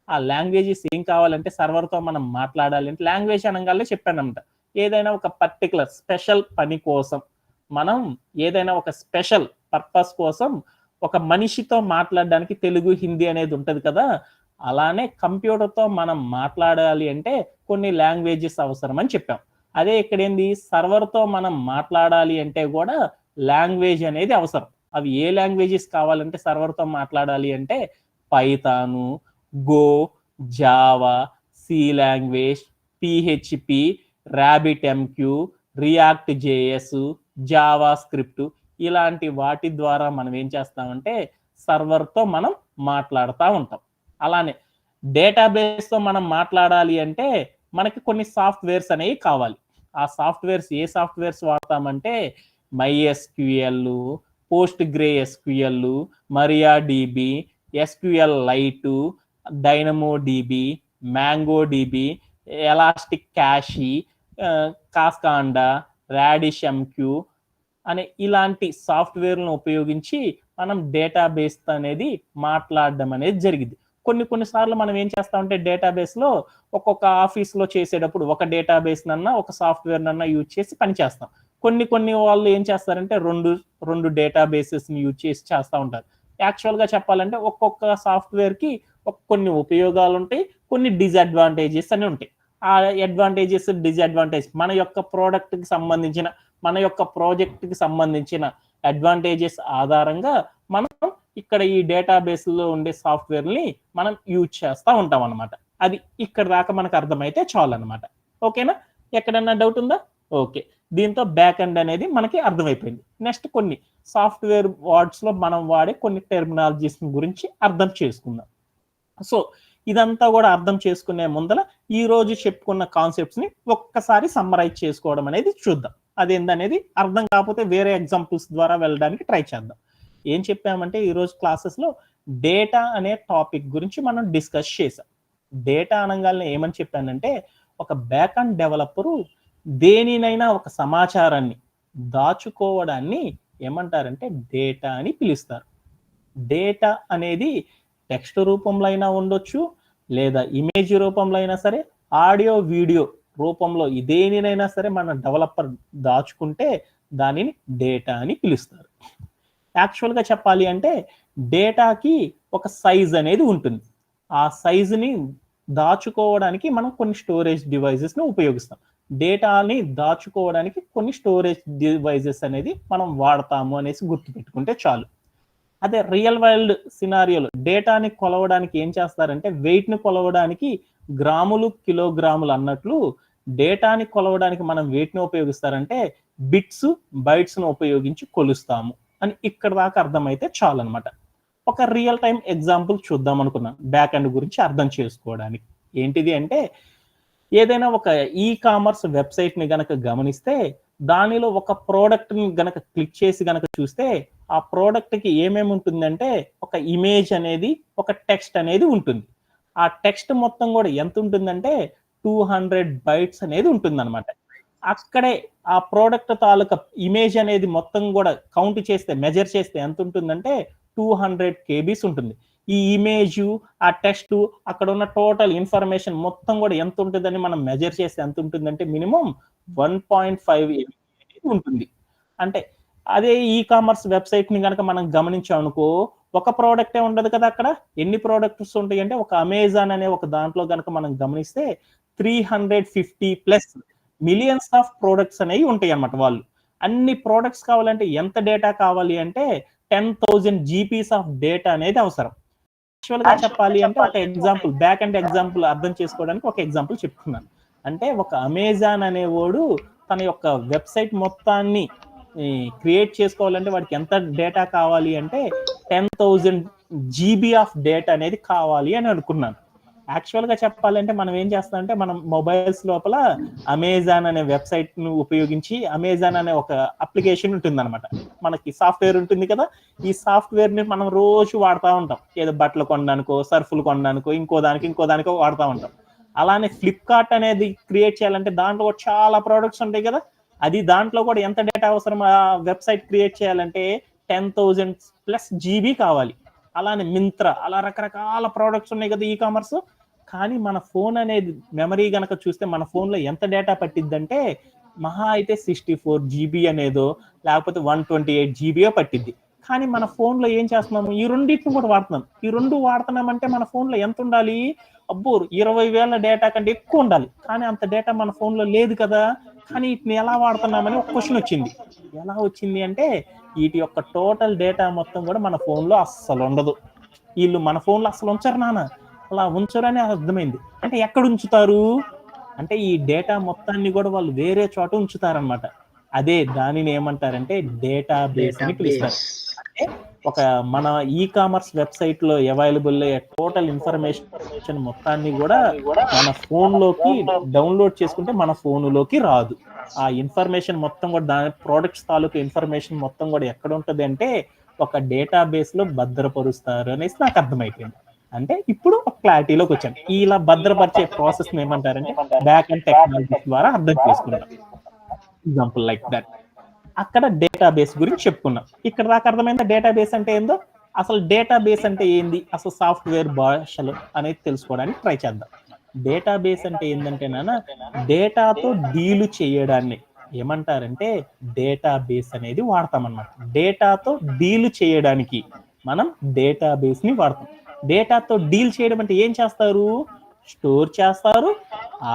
ఆ లాంగ్వేజెస్ ఏం కావాలంటే సర్వర్ తో మనం మాట్లాడాలి అంటే లాంగ్వేజ్ అనగానే చెప్పానంట. ఏదైనా ఒక పర్టికులర్ స్పెషల్ పని కోసం మనం ఏదైనా ఒక స్పెషల్ పర్పస్ కోసం ఒక మనిషితో మాట్లాడడానికి తెలుగు, హిందీ అనేది ఉంటది కదా. అలానే కంప్యూటర్ తో మనం మాట్లాడాలి అంటే కొన్ని లాంగ్వేజెస్ అవసరం అని చెప్పాం. అదే ఇక్కడ ఏంది, సర్వర్ తో మనం మాట్లాడాలి అంటే కూడా లాంగ్వేజ్ అనేది అవసరం. అవి ఏ లాంగ్వేజెస్ కావాలంటే సర్వర్ తో మాట్లాడాలి అంటే Python, Go, Java, C language, PHP, RabbitMQ, React JS, JavaScript, ఇలాంటి వాటి ద్వారా మనం ఏం చేస్తామంటే సర్వర్ తో మనం మాట్లాడుతూ ఉంటాం. అలానే డేటాబేస్ తో మనం మాట్లాడాలి అంటే మనకి కొన్ని సాఫ్ట్వేర్స్ అనేవి కావాలి. ఆ సాఫ్ట్వేర్స్ ఏ సాఫ్ట్వేర్స్ వాడతామంటే MySQL, PostgreSQL, MariaDB, SQLite, DynamoDB, MongoDB, ElastiCache, Cassandra, Redis MQ అనే ఇలాంటి సాఫ్ట్వేర్లను ఉపయోగించి మనం డేటాబేస్ అనేది మాట్లాడడం అనేది జరిగింది. కొన్నిసార్లు మనం ఏం చేస్తామంటే డేటాబేస్ లో ఒక్కొక్క ఆఫీస్ లో చేసేటప్పుడు ఒక డేటాబేస్ నన్నా ఒక సాఫ్ట్వేర్ నన్నా యూజ్ చేసి పని చేస్తాం. కొన్ని వాళ్ళు ఏం చేస్తారంటే రెండు డేటాబేసెస్ ని యూజ్ చేసి చేస్తూ ఉంటారు. యాక్చువల్ గా చెప్పాలంటే ఒక్కొక్క సాఫ్ట్వేర్ కి కొన్ని ఉపయోగాలు ఉంటాయి, కొన్ని డిసడ్వాంటేజెస్ అని ఉంటాయి. ఆ అడ్వాంటేజెస్, డిసడ్వాంటేజ్ మన యొక్క ప్రోడక్ట్ కి సంబంధించిన, మన యొక్క ప్రాజెక్ట్ కి సంబంధించిన అడ్వాంటేజెస్ ఆధారంగా మనం ఇక్కడ ఈ డేటాబేస్ లో ఉండే సాఫ్ట్వేర్ ని మనం యూజ్ చేస్తూ ఉంటాం అనమాట. అది ఇక్కడ దాకా మనకు అర్థమైతే చాలు అనమాట. ఓకేనా? ఎక్కడన్నా డౌట్ ఉందా? ఓకే. దీంతో బ్యాక్ ఎండ్ అనేది మనకి అర్థమైపోయింది. నెక్స్ట్ కొన్ని సాఫ్ట్వేర్ వర్డ్స్ లో మనం వాడే కొన్ని టెర్మినాలజీస్ గురించి అర్థం చేసుకుందాం. సో ఇదంతా కూడా అర్థం చేసుకునే ముందల ఈ రోజు చెప్పుకున్న కాన్సెప్ట్స్ ని ఒక్కసారి సమ్మరైజ్ చేసుకోవడం అనేది చూద్దాం. అదేందనేది అర్థం కాకపోతే వేరే ఎగ్జాంపుల్స్ ద్వారా వెళ్ళడానికి ట్రై చేద్దాం. ఏం చెప్పామంటే ఈ రోజు క్లాసెస్ లో డేటా అనే టాపిక్ గురించి మనం డిస్కస్ చేసాం. డేటా అనగానే ఏమని చెప్పానంటే ఒక బ్యాక్ అండ్ డెవలపరు దేనినైనా ఒక సమాచారాన్ని దాచుకోవడాన్ని ఏమంటారంటే డేటా అని పిలుస్తారు. డేటా అనేది టెక్స్ట్ రూపంలో అయినా ఉండొచ్చు, లేదా ఇమేజ్ రూపంలో అయినా సరే, ఆడియో వీడియో రూపంలో దేనినైనా సరే మన డెవలపర్ దాచుకుంటే దానిని డేటా అని పిలుస్తారు. యాక్చువల్గా చెప్పాలి అంటే డేటాకి ఒక సైజ్ అనేది ఉంటుంది. ఆ సైజుని దాచుకోవడానికి మనం కొన్ని స్టోరేజ్ డివైజెస్ని ఉపయోగిస్తాం. డేటాని దాచుకోవడానికి కొన్ని స్టోరేజ్ డివైజెస్ అనేది మనం వాడతాము అనేసి గుర్తుపెట్టుకుంటే చాలు. అదే రియల్ వరల్డ్ సినారియోలో డేటాని కొలవడానికి ఏం చేస్తారంటే వెయిట్ని కొలవడానికి గ్రాములు కిలోగ్రాములు అన్నట్లు డేటాని కొలవడానికి మనం వెయిట్ని ఉపయోగిస్తారంటే బిట్స్ బైట్స్ను ఉపయోగించి కొలుస్తాము అని ఇక్కడ దాకా అర్థమైతే చాలు అనమాట. ఒక రియల్ టైం ఎగ్జాంపుల్ చూద్దాం అనుకున్నాం బ్యాక్ ఎండ్ గురించి అర్థం చేసుకోవడానికి. ఏంటిది అంటే ఏదైనా ఒక ఈ కామర్స్ వెబ్సైట్ ని గనక గమనిస్తే దానిలో ఒక ప్రోడక్ట్ ని గనక క్లిక్ చేసి గనక చూస్తే ఆ ప్రోడక్ట్ కి ఏమేమి ఉంటుందంటే ఒక ఇమేజ్ అనేది ఒక టెక్స్ట్ అనేది ఉంటుంది. ఆ టెక్స్ట్ మొత్తం కూడా ఎంత ఉంటుందంటే 200 బైట్స్ అనేది ఉంటుంది అనమాట. అక్కడే ఆ ప్రోడక్ట్ తాలూకా ఇమేజ్ అనేది మొత్తం కూడా కౌంట్ చేస్తే మెజర్ చేస్తే ఎంత ఉంటుందంటే 200 కేబీస్ ఉంటుంది. ఈ ఇమేజ్ ఆ టెక్స్ట్ అక్కడ ఉన్న టోటల్ ఇన్ఫర్మేషన్ మొత్తం కూడా ఎంత ఉంటుందని మనం మెజర్ చేస్తే ఎంత ఉంటుందంటే మినిమం 1.5 MB ఉంటుంది. అంటే అదే ఈ కామర్స్ వెబ్సైట్ ని కనుక మనం గమనించామనుకో ఒక ప్రోడక్టే ఉండదు కదా, అక్కడ ఎన్ని ప్రోడక్ట్స్ ఉంటాయి అంటే ఒక అమెజాన్ అనే ఒక దాంట్లో కనుక మనం గమనిస్తే 350+ మిలియన్స్ ఆఫ్ ప్రోడక్ట్స్ అనేవి ఉంటాయి అన్నమాట. వాళ్ళు అన్ని ప్రోడక్ట్స్ కావాలంటే ఎంత డేటా కావాలి అంటే 10,000 జీబీస్ ఆఫ్ డేటా అనేది అవసరం. యాక్చువల్గా చెప్పాలి అంటే ఒక ఎగ్జాంపుల్ బ్యాక్ అండ్ ఎగ్జాంపుల్ అర్థం చేసుకోవడానికి ఒక ఎగ్జాంపుల్ చెప్తున్నాను. అంటే ఒక అమెజాన్ అనేవాడు తన యొక్క వెబ్సైట్ మొత్తాన్ని క్రియేట్ చేసుకోవాలంటే వాడికి ఎంత డేటా కావాలి అంటే 10,000 జీబీ ఆఫ్ డేటా అనేది కావాలి అని అనుకున్నాను. యాక్చువల్గా చెప్పాలంటే మనం ఏం చేస్తామంటే మనం మొబైల్స్ లోపల అమెజాన్ అనే వెబ్సైట్ ను ఉపయోగించి అమెజాన్ అనే ఒక అప్లికేషన్ ఉంటుంది అనమాట. మనకి సాఫ్ట్వేర్ ఉంటుంది కదా, ఈ సాఫ్ట్వేర్ ని మనం రోజు వాడుతూ ఉంటాం. ఏదో బట్టలు కొనడానికో సర్ఫులు కొనడానికో ఇంకో దానికో వాడుతూ ఉంటాం. అలానే ఫ్లిప్కార్ట్ అనేది క్రియేట్ చేయాలంటే దాంట్లో చాలా ప్రోడక్ట్స్ ఉంటాయి కదా, అది దాంట్లో కూడా ఎంత డేటా అవసరం ఆ వెబ్సైట్ క్రియేట్ చేయాలంటే 10,000+ జీబీ కావాలి. అలానే మింత్రా అలా రకరకాల ప్రోడక్ట్స్ ఉన్నాయి కదా ఈ కామర్స్. కానీ మన ఫోన్ అనేది మెమరీ గనక చూస్తే మన ఫోన్లో ఎంత డేటా పట్టిద్దంటే మహా అయితే 64 GB అనేదో లేకపోతే 128 GB పట్టిద్ది. కానీ మన ఫోన్లో ఏం చేస్తున్నాము, ఈ రెండింటిని కూడా వాడుతున్నాం. ఈ రెండు వాడుతున్నామంటే మన ఫోన్లో ఎంత ఉండాలి, అబ్బో 20,000 డేటా కంటే ఎక్కువ ఉండాలి. కానీ అంత డేటా మన ఫోన్లో లేదు కదా. కానీ వీటిని ఎలా వాడుతున్నామని ఒక క్వశ్చన్ వచ్చింది. ఎలా వచ్చింది అంటే వీటి యొక్క టోటల్ డేటా మొత్తం కూడా మన ఫోన్లో అస్సలు ఉండదు. వీళ్ళు మన ఫోన్లో అసలు ఉంచరు నాన్న, అలా ఉంచరని అర్థమైంది. అంటే ఎక్కడ ఉంచుతారు అంటే ఈ డేటా మొత్తాన్ని కూడా వాళ్ళు వేరే చోట ఉంచుతారనమాట. అదే దానిని ఏమంటారంటే డేటా బేస్ అని పిలుస్తారు. అంటే ఒక మన ఈ కామర్స్ వెబ్సైట్ లో అవైలబుల్ అయ్యే టోటల్ ఇన్ఫర్మేషన్ మొత్తాన్ని కూడా మన ఫోన్ లోకి డౌన్లోడ్ చేసుకుంటే మన ఫోన్లోకి రాదు. ఆ ఇన్ఫర్మేషన్ మొత్తం కూడా దాని ప్రోడక్ట్స్ తాలూకు ఇన్ఫర్మేషన్ మొత్తం కూడా ఎక్కడ ఉంటుంది అంటే ఒక డేటా బేస్ లో భద్రపరుస్తారు అనేసి నాకు అర్థమైపోయింది. అంటే ఇప్పుడు ఒక క్లారిటీలోకి వచ్చాను. ఇలా భద్రపరిచే ప్రాసెస్ ఏమంటారంటే బ్యాక్ అండ్ టెక్నాలజీ ద్వారా అర్థం చేసుకుంటాం. Example like that. అక్కడ డేటాబేస్ గురించి చెప్పుకున్నాం. ఇక్కడ దాకా అర్థమైందా డేటాబేస్ అంటే ఏందో? అసలు డేటాబేస్ అంటే ఏంది, అసలు సాఫ్ట్వేర్ భాషలు అనేది తెలుసుకోవడానికి ట్రై చేద్దాం. డేటాబేస్ అంటే ఏంటంటే నాన్న డేటాతో డీల్ చేయడాన్ని ఏమంటారంటే డేటాబేస్ అనేది వాడతామన్నమాట. డేటాతో డీల్ చేయడానికి మనం డేటాబేస్ ని వాడతాం. డేటాతో డీల్ చేయడం అంటే ఏం చేస్తారు, స్టోర్ చేస్తారు,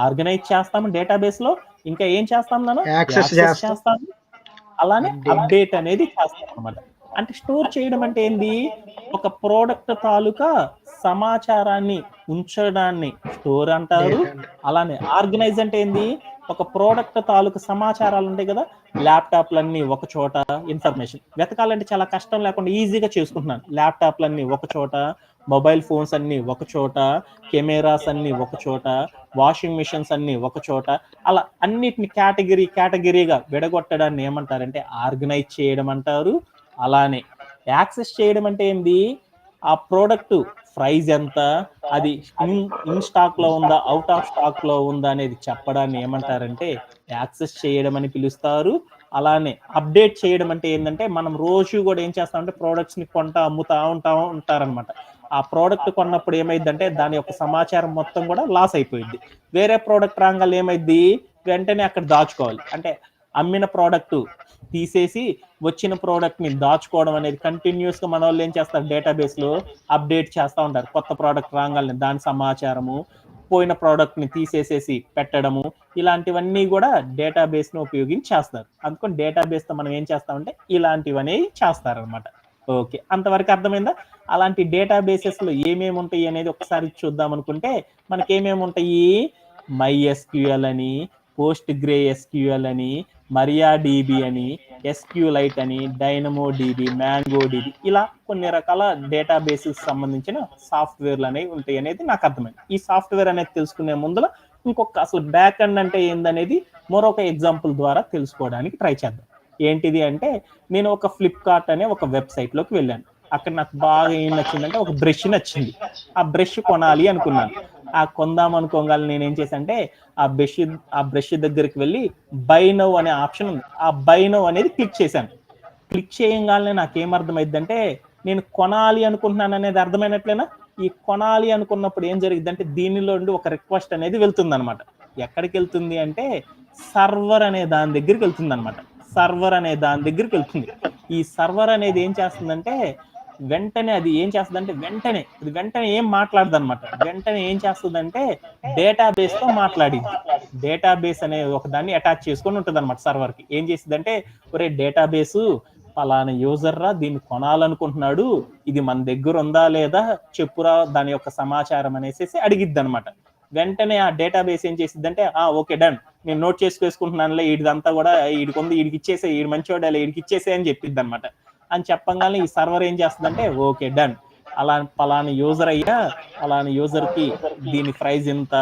ఆర్గనైజ్ చేస్తాము డేటాబేస్ లో, ఇంకా ఏం చేస్తాం నాన్న యాక్సెస్ చేస్తాము, అలానే అప్డేట్ అనేది చేస్తాం అనమాట. అంటే స్టోర్ చేయడం అంటే ఏంది, ఒక ప్రోడక్ట్ తాలూకా సమాచారాన్ని ఉంచడాన్ని స్టోర్ అంటారు. అలానే ఆర్గనైజ్ అంటే ఏంది, ఒక ప్రోడక్ట్ తాలూకు సమాచారాలు ఉంటాయి కదా, ల్యాప్టాప్లన్నీ ఒక చోట, ఇన్ఫర్మేషన్ వెతకాలంటే చాలా కష్టం లేకుండా ఈజీగా చేసుకుంటున్నాను. ల్యాప్టాప్లన్నీ ఒక చోట, మొబైల్ ఫోన్స్ అన్ని ఒక చోట, కెమెరాస్ అన్ని ఒక చోట, వాషింగ్ మిషన్స్ అన్ని ఒక చోట, అలా అన్నిటిని కేటగిరీగా విడగొట్టడాన్ని ఏమంటారంటే ఆర్గనైజ్ చేయడం అంటారు. అలానే యాక్సెస్ చేయడం అంటే ఏంది, ఆ ప్రోడక్ట్ ప్రైస్ ఎంత, అది ఇన్ స్టాక్ లో ఉందా, అవుట్ ఆఫ్ స్టాక్ లో ఉందా అనేది చెప్పడాన్ని ఏమంటారంటే యాక్సెస్ చేయడం అని పిలుస్తారు. అలానే అప్డేట్ చేయడం అంటే ఏంటంటే మనం రోజు కూడా ఏం చేస్తామంటే ప్రోడక్ట్స్ ని అమ్ముతా ఉంటారనమాట. ఆ ప్రోడక్ట్ కొన్నప్పుడు ఏమైందంటే దాని యొక్క సమాచారం మొత్తం కూడా లాస్ అయిపోయింది. వేరే ప్రోడక్ట్ రాగానే ఏమైంది, వెంటనే అక్కడ దాచుకోవాలి. అంటే అమ్మిన ప్రోడక్ట్ తీసేసి వచ్చిన ప్రోడక్ట్ ని దాచుకోవడం అనేది కంటిన్యూస్ గా మన వాళ్ళు ఏం చేస్తారు, డేటాబేస్ లో అప్డేట్ చేస్తూ ఉంటారు. కొత్త ప్రోడక్ట్ రాగానే దాని సమాచారము, పోయిన ప్రోడక్ట్ ని తీసేసేసి పెట్టడము, ఇలాంటివన్నీ కూడా డేటాబేస్ ని ఉపయోగించి చేస్తారు. అందుకని డేటాబేస్ తో మనం ఏం చేస్తామంటే ఇలాంటివన్నీ చేస్తారనమాట. ఓకే, అంతవరకు అర్థమైందా? అలాంటి డేటాబేసెస్ లో ఏమేమి ఉంటాయి అనేది ఒకసారి చూద్దాం అనుకుంటే మనకి ఏమేమి ఉంటాయి, MySQL అని, PostgreSQL అని, MariaDB అని, SQLite అని, DynamoDB, MongoDB, ఇలా కొన్ని రకాల డేటాబేసెస్ సంబంధించిన సాఫ్ట్వేర్లు అనేవి ఉంటాయి అనేది నాకు అర్థమైంది. ఈ సాఫ్ట్వేర్ అనేది తెలుసుకునే ముందులో ఇంకొక అసలు బ్యాక్ ఎండ్ అంటే ఏందనేది మరొక ఎగ్జాంపుల్ ద్వారా తెలుసుకోవడానికి ట్రై చేద్దాం. ఏంటిది అంటే, నేను ఒక ఫ్లిప్కార్ట్ అనే ఒక వెబ్సైట్ లోకి వెళ్ళాను. అక్కడ నాకు బాగా ఏం నచ్చిందంటే ఒక బ్రష్ నచ్చింది. ఆ బ్రష్ కొనాలి అనుకున్నాను. ఆ కొందాం అనుకోగానే నేను ఏం చేశానంటే ఆ బ్రష్ దగ్గరికి వెళ్ళి బై నౌ అనే ఆప్షన్ ఉంది, ఆ బై నౌ అనేది క్లిక్ చేశాను. క్లిక్ చేయగానే నాకేం అర్థమైందంటే నేను కొనాలి అనుకుంటున్నాను అనేది అర్థమైనట్లేనా. ఈ కొనాలి అనుకున్నప్పుడు ఏం జరిగిందంటే దీనిలో నుండి ఒక రిక్వెస్ట్ అనేది వెళ్తుంది అనమాట. ఎక్కడికి వెళ్తుంది అంటే సర్వర్ అనే దాని దగ్గరికి వెళ్తుంది అనమాట. సర్వర్ అనే దాని దగ్గరికి వెళ్తుంది. ఈ సర్వర్ అనేది ఏం చేస్తుందంటే వెంటనే అది ఏం చేస్తుందంటే వెంటనే ఏం మాట్లాడదు అనమాట. వెంటనే ఏం చేస్తుందంటే డేటాబేస్ తో మాట్లాడింది. డేటాబేస్ అనే ఒక దాన్ని అటాచ్ చేసుకొని ఉంటుంది అనమాట సర్వర్ కి. ఏం చేసిందంటే, ఒరే డేటాబేసు పలానా యూజర్ రా దీన్ని కొనాలనుకుంటున్నాడు, ఇది మన దగ్గర ఉందా లేదా చెప్పురా దాని యొక్క సమాచారం అనేసి అడిగిద్ది అనమాట. వెంటనే ఆ డేటాబేస్ ఏం చేసిద్దంటే ఓకే డన్, నేను నోట్ చేసుకుంటున్నానులే, వీడిదంతా కూడా వీడికి ఇచ్చేసే, వీడి మంచివాడే, వీడికి ఇచ్చేసే అని చెప్పిద్ది అనమాట. అని చెప్పగానే ఈ సర్వర్ ఏం చేస్తుందంటే ఓకే డన్, అలా పలానా యూజర్ అయ్యా, పలానా యూజర్ కి దీని ప్రైస్ ఎంత,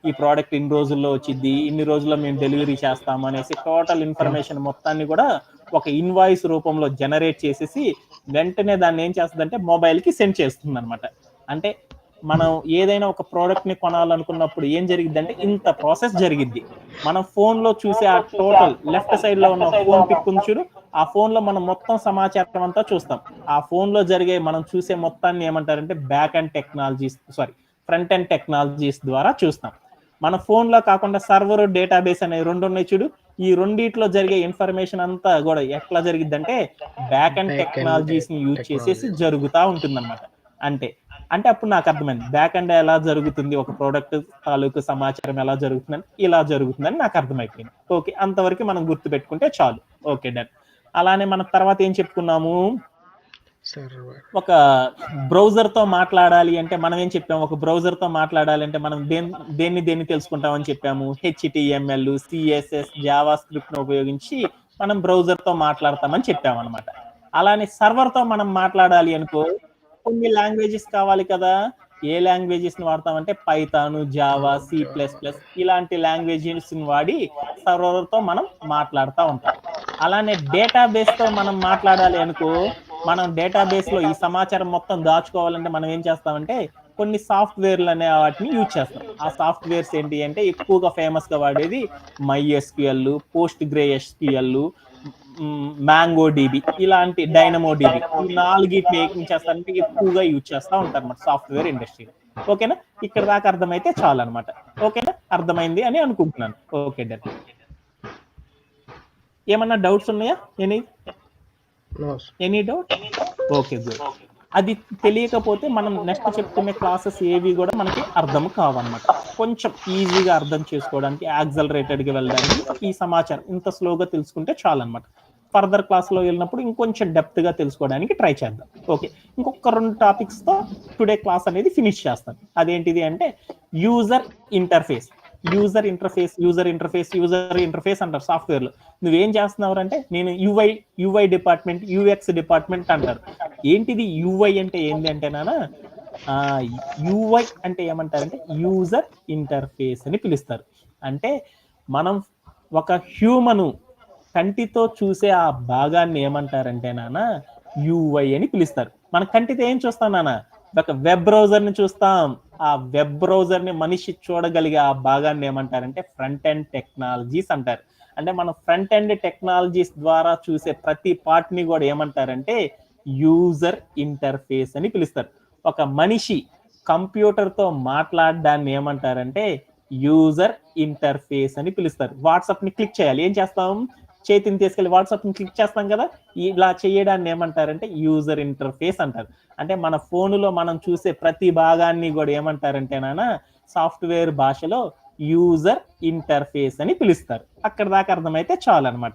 ఈ ప్రోడక్ట్ ఇన్ని రోజుల్లో వచ్చింది, ఇన్ని రోజుల్లో మేము డెలివరీ చేస్తాము అనేసి టోటల్ ఇన్ఫర్మేషన్ మొత్తాన్ని కూడా ఒక ఇన్వాయిస్ రూపంలో జనరేట్ చేసేసి వెంటనే దాన్ని ఏం చేస్తుందంటే మొబైల్ కి సెండ్ చేస్తుంది అనమాట. అంటే మనం ఏదైనా ఒక ప్రోడక్ట్ ని కొనాలనుకున్నప్పుడు ఏం జరిగిద్దంటే ఇంత ప్రాసెస్ జరిగిద్ది. మనం ఫోన్ లో చూసే ఆ టోటల్ లెఫ్ట్ సైడ్ లో ఉన్న ఫోన్ పిక్ ఉంది చూడు, ఆ ఫోన్ లో మనం మొత్తం సమాచారం అంతా చూస్తాం. ఆ ఫోన్ లో జరిగే మనం చూసే మొత్తాన్ని ఏమంటారంటే ఫ్రంట్ ఎండ్ టెక్నాలజీస్ ద్వారా చూస్తాం. మన ఫోన్ లో కాకుండా సర్వర్, డేటాబేస్ అనే రెండు ఉన్నాయి చూడు, ఈ రెండిట్లో జరిగే ఇన్ఫర్మేషన్ అంతా కూడా ఎట్లా జరిగిద్దంటే బ్యాక్ ఎండ్ టెక్నాలజీస్ ని యూజ్ చేసేసి జరుగుతూ ఉంటుంది అనమాట. అంటే అప్పుడు నాకు అర్థమైంది బ్యాక్ ఎండ్ ఎలా జరుగుతుంది, ఒక ప్రోడక్ట్ తాలూకు సమాచారం ఎలా జరుగుతుందని, ఇలా జరుగుతుందని నాకు అర్థమైపోయింది. ఓకే, అంతవరకు మనం గుర్తు పెట్టుకుంటే చాలు. Okay done. అలానే మనం తర్వాత ఏం చెప్పుకున్నాము, ఒక బ్రౌజర్ తో మాట్లాడాలి అంటే మనం ఏం చెప్పాము, ఒక బ్రౌజర్ తో మాట్లాడాలి అంటే మనం దేన్ని తెలుసుకుంటామని చెప్పాము, HTML, CSS, జావా స్క్రిప్ట్ ను ఉపయోగించి మనం బ్రౌజర్ తో మాట్లాడతామని చెప్పాము అనమాట. అలానే సర్వర్ తో మనం మాట్లాడాలి అనుకో, కొన్ని లాంగ్వేజెస్ కావాలి కదా. ఏ లాంగ్వేజెస్ ని వాడతామంటే పైథాన్, జావా, C++, ఇలాంటి లాంగ్వేజెస్ ని వాడి సర్వర్ తో మనం మాట్లాడుతూ ఉంటాం. అలానే డేటాబేస్ తో మనం మాట్లాడాలి అనుకో, మనం డేటాబేస్ లో ఈ సమాచారం మొత్తం దాచుకోవాలంటే మనం ఏం చేస్తామంటే కొన్ని సాఫ్ట్వేర్లు అనే వాటిని యూజ్ చేస్తాం. ఆ సాఫ్ట్వేర్స్ ఏంటి అంటే ఎక్కువగా ఫేమస్ గా వాడేది MySQL, PostgreSQL, MongoDB, ఇలాంటి DynamoDB, ఈ నాలుగిటిని ఏం చేస్తారంటే ఎక్కువగా యూజ్ చేస్తూ ఉంటారు అన్నమాట సాఫ్ట్వేర్ ఇండస్ట్రీలో. ఓకేనా, ఇక్కడ దాకా అర్థమైతే చాలు అనమాట. ఓకేనా, అర్థమైంది అని అనుకుంటున్నాను. Okay done. ఏమన్నా డౌట్స్ ఉన్నాయా? Any doubt? Okay good. అది తెలియకపోతే మనం నెక్స్ట్ చెప్పుకునే క్లాసెస్ ఏవి కూడా మనకి అర్థం కావన్నమాట. కొంచెం ఈజీగా అర్థం చేసుకోవడానికి, యాక్సలరేటెడ్ గా వెళ్ళడానికి ఈ సమాచారం ఇంత స్లోగా తెలుసుకుంటే చాలు అనమాట. ఫర్దర్ క్లాస్లో వెళ్ళినప్పుడు ఇంకొంచెం డెప్త్గా తెలుసుకోవడానికి ట్రై చేద్దాం. ఓకే, ఇంకొక 2 టాపిక్స్తో టుడే క్లాస్ అనేది ఫినిష్ చేస్తాను. అదేంటిది అంటే యూజర్ ఇంటర్ఫేస్. యూజర్ ఇంటర్ఫేస్ అంటారు సాఫ్ట్వేర్లో. నువ్వేం చేస్తున్నావు అంటే నేను యూఐ డిపార్ట్మెంట్, యూఎక్స్ డిపార్ట్మెంట్ అంటారు. ఏంటిది యూఐ అంటే ఏంటి అంటే నానా, యూఐ అంటే ఏమంటారంటే యూజర్ ఇంటర్ఫేస్ అని పిలుస్తారు. అంటే మనం ఒక హ్యూమను కంటితో చూసే ఆ భాగాన్ని ఏమంటారంటే నాన్న యూఐ అని పిలుస్తారు. మన కంటితో ఏం చూస్తాం నాన్న? ఒక వెబ్ బ్రౌజర్ని చూస్తాం. ఆ వెబ్ బ్రౌజర్ని మనిషి చూడగలిగే ఆ భాగాన్ని ఏమంటారంటే ఫ్రంట్ ఎండ్ టెక్నాలజీస్ అంటారు. అంటే మన ఫ్రంట్ ఎండ్ టెక్నాలజీస్ ద్వారా చూసే ప్రతి పార్ట్ని కూడా ఏమంటారంటే యూజర్ ఇంటర్ఫేస్ అని పిలుస్తారు. ఒక మనిషి కంప్యూటర్తో మాట్లాడడాన్ని ఏమంటారంటే యూజర్ ఇంటర్ఫేస్ అని పిలుస్తారు. వాట్సాప్ని క్లిక్ చేయాలి, ఏం చేస్తాం? చేతిని తీసుకెళ్లి వాట్సాప్ని క్లిక్ చేస్తాం కదా, ఇలా చేయడాన్ని ఏమంటారంటే యూజర్ ఇంటర్ఫేస్ అంటారు. అంటే మన ఫోనులో మనం చూసే ప్రతి భాగాన్ని కూడా ఏమంటారంటే నాన్న సాఫ్ట్వేర్ భాషలో యూజర్ ఇంటర్ఫేస్ అని పిలుస్తారు. అక్కడ దాకా అర్థమైతే చాలు అనమాట.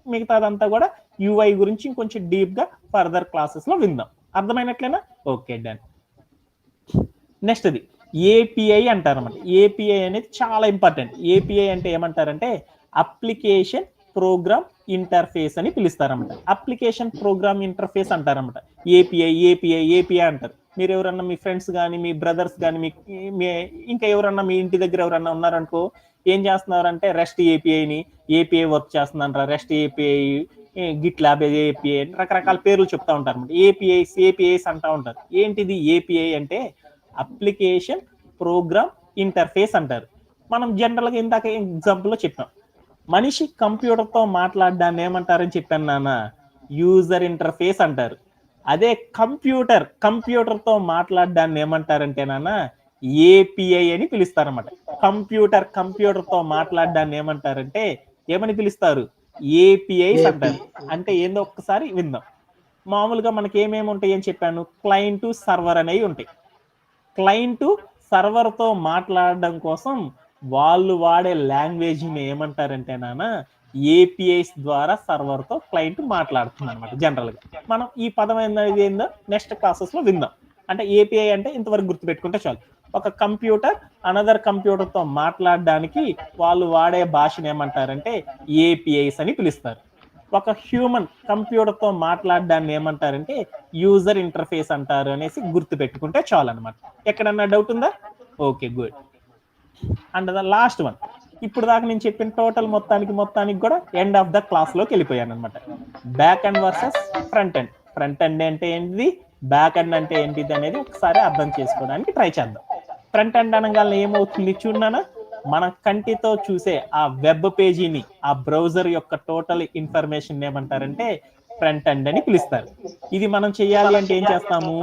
మిగతాదంతా కూడా యూఐ గురించి ఇంకొంచెం డీప్గా ఫర్దర్ క్లాసెస్లో విందాం. అర్థమైనట్లేనా? Okay, done. నెక్స్ట్ది ఏపీఐ అంటారన్నమాట. ఏపీఐ అనేది చాలా ఇంపార్టెంట్. ఏపీఐ అంటే ఏమంటారంటే అప్లికేషన్ ప్రోగ్రామ్ ఇంటర్ఫేస్ అని పిలుస్తారన్నమాట. అప్లికేషన్ ప్రోగ్రామ్ ఇంటర్ఫేస్ అంటారన్నమాట. ఏపీఐ అంటారు. మీరు ఎవరన్నా మీ ఫ్రెండ్స్ కానీ మీ బ్రదర్స్ కానీ మీ ఇంకా ఎవరన్నా మీ ఇంటి దగ్గర ఎవరన్నా ఉన్నారనుకో, ఏం చేస్తున్నారంటే రెస్ట్ ఏపీఐ వర్క్ చేస్తుందంటారా, rest API, GitLab API, రకరకాల పేర్లు చెప్తా ఉంటారు అనమాట. ఏపీఐస్ అంటా ఉంటారు. ఏంటిది ఏపీఐ అంటే అప్లికేషన్ ప్రోగ్రామ్ ఇంటర్ఫేస్ అంటారు. మనం జనరల్గా ఇందాక ఎగ్జాంపుల్లో చెప్పాం, మనిషి కంప్యూటర్తో మాట్లాడడాన్ని ఏమంటారని చెప్పాను నాన్న, యూజర్ ఇంటర్ఫేస్ అంటారు. అదే కంప్యూటర్తో మాట్లాడడాన్ని ఏమంటారంటే నాన్న ఏపీఐ అని పిలుస్తారన్నమాట. కంప్యూటర్తో మాట్లాడడాన్ని ఏమంటారంటే ఏమని పిలుస్తారు? ఏపీఐస్ అంటారు. అంటే ఏందో ఒక్కసారి విందాం. మామూలుగా మనకి ఏమేమి ఉంటాయి అని చెప్పాను, క్లయింట్ సర్వర్ అనేవి ఉంటాయి. క్లయింట్ సర్వర్తో మాట్లాడడం కోసం వాళ్ళు వాడే లాంగ్వేజ్ని ఏమంటారంటే నాన్న ఏపీఐస్ ద్వారా సర్వర్తో క్లయింట్ మాట్లాడుతుంది అనమాట. జనరల్గా మనం ఈ పదం అనేది ఏందో నెక్స్ట్ క్లాసెస్లో విందాం. అంటే ఏపీఐ అంటే ఇంతవరకు గుర్తుపెట్టుకుంటే చాలు. ఒక కంప్యూటర్ అనదర్ కంప్యూటర్తో మాట్లాడడానికి వాళ్ళు వాడే భాషను ఏమంటారంటే ఏపీఐస్ అని పిలుస్తారు. ఒక హ్యూమన్ కంప్యూటర్తో మాట్లాడడాన్ని ఏమంటారంటే యూజర్ ఇంటర్ఫేస్ అంటారు అనేసి గుర్తు పెట్టుకుంటే చాలు అనమాట. ఎక్కడన్నా డౌట్ ఉందా? Okay, good. And the last one, ఇప్పుడు దాకా నేను చెప్పిన టోటల్ మొత్తానికి కూడా ఎండ్ ఆఫ్ ద క్లాస్లోకి వెళ్ళిపోయాను అనమాట. Back end versus front end. Front end అంటే ఏంటిది, బ్యాక్ ఎండ్ అంటే ఏంటిది అనేది ఒకసారి అర్థం చేసుకోవడానికి ట్రై చేద్దాం. ఫ్రంట్ ఎండ్ అనగానే ఏమవుతుంది చూడనా, మన కంటితో చూసే ఆ వెబ్ పేజీని, ఆ బ్రౌజర్ యొక్క టోటల్ ఇన్ఫర్మేషన్ ఏమంటారంటే ఫ్రంట్ ఎండ్ అని పిలుస్తారు. ఇది మనం చేయాలి అంటే ఏం చేస్తాము?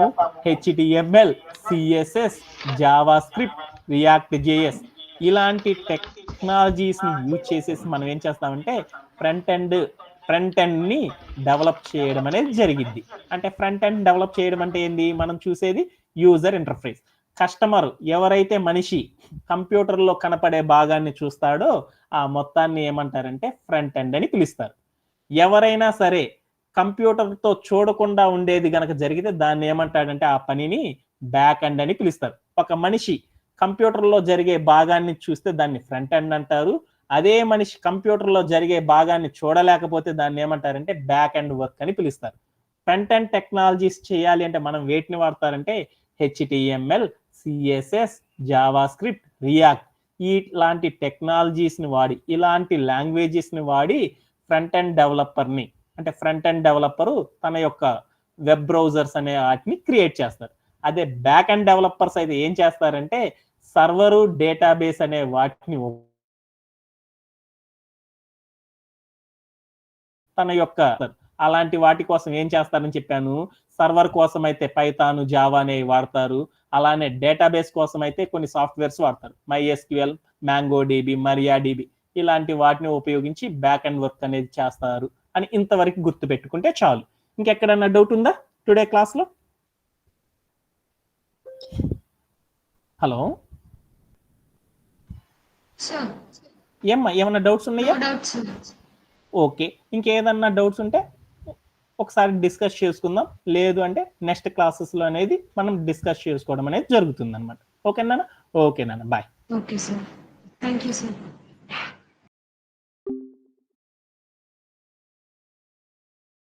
HTML, CSS, Java script, react JS ఇలాంటి టెక్నాలజీస్ని యూజ్ చేసేసి మనం ఏం చేస్తామంటే ఫ్రంట్ ఎండ్ని డెవలప్ చేయడం అనేది జరిగింది. అంటే ఫ్రంట్ ఎండ్ డెవలప్ చేయడం అంటే ఏంది? మనం చూసేది యూజర్ ఇంటర్ఫేస్. కస్టమర్ ఎవరైతే మనిషి కంప్యూటర్లో కనపడే భాగాన్ని చూస్తాడో ఆ మొత్తాన్ని ఏమంటారంటే ఫ్రంట్ ఎండ్ అని పిలుస్తారు. ఎవరైనా సరే కంప్యూటర్తో చూడకుండా ఉండేది గనక జరిగితే దాన్ని ఏమంటాడంటే ఆ పనిని బ్యాక్ ఎండ్ అని పిలుస్తారు. ఒక మనిషి కంప్యూటర్లో జరిగే భాగాన్ని చూస్తే దాన్ని ఫ్రంట్ ఎండ్ అంటారు. అదే మనిషి కంప్యూటర్లో జరిగే భాగాన్ని చూడలేకపోతే దాన్ని ఏమంటారంటే బ్యాక్ ఎండ్ వర్క్ అని పిలుస్తారు. ఫ్రంట్ ఎండ్ టెక్నాలజీస్ చేయాలి అంటే మనం వేటిని వాడతారంటే HTML, CSS, Java script, react ఇలాంటి టెక్నాలజీస్ని వాడి, ఇలాంటి లాంగ్వేజెస్ని వాడి ఫ్రంట్ ఎండ్ డెవలపర్ని, అంటే ఫ్రంట్ ఎండ్ డెవలపరు తన యొక్క వెబ్ బ్రౌజర్స్ అనే వాటిని క్రియేట్ చేస్తారు. అదే బ్యాక్ ఎండ్ డెవలపర్స్ అయితే ఏం చేస్తారంటే సర్వరు, డేటాబేస్ అనే వాటిని తన యొక్క అలాంటి వాటి కోసం ఏం చేస్తారని చెప్పాను. సర్వర్ కోసం అయితే పైథాన్, జావా అనేవి వాడతారు. అలానే డేటాబేస్ కోసం అయితే కొన్ని సాఫ్ట్వేర్స్ వాడతారు. MySQL, MongoDB, MariaDB ఇలాంటి వాటిని ఉపయోగించి బ్యాక్ ఎండ్ వర్క్ అనేది చేస్తారు అని ఇంతవరకు గుర్తు పెట్టుకుంటే చాలు. ఇంకెక్కడన్నా డౌట్ ఉందా టుడే క్లాస్లో? హలో, ఏమ్మా ఏమన్నా డౌట్స్ ఉన్నాయా? ఓకే, ఇంకేదన్నా డౌట్స్ ఉంటే ఒకసారి డిస్కస్ చేసుకుందాం, లేదు అంటే నెక్స్ట్ క్లాసెస్లో అనేది మనం డిస్కస్ చేసుకోవడం అనేది జరుగుతుంది అనమాట. ఓకేనా? ఓకేనా, bye. Okay sir, thank you sir.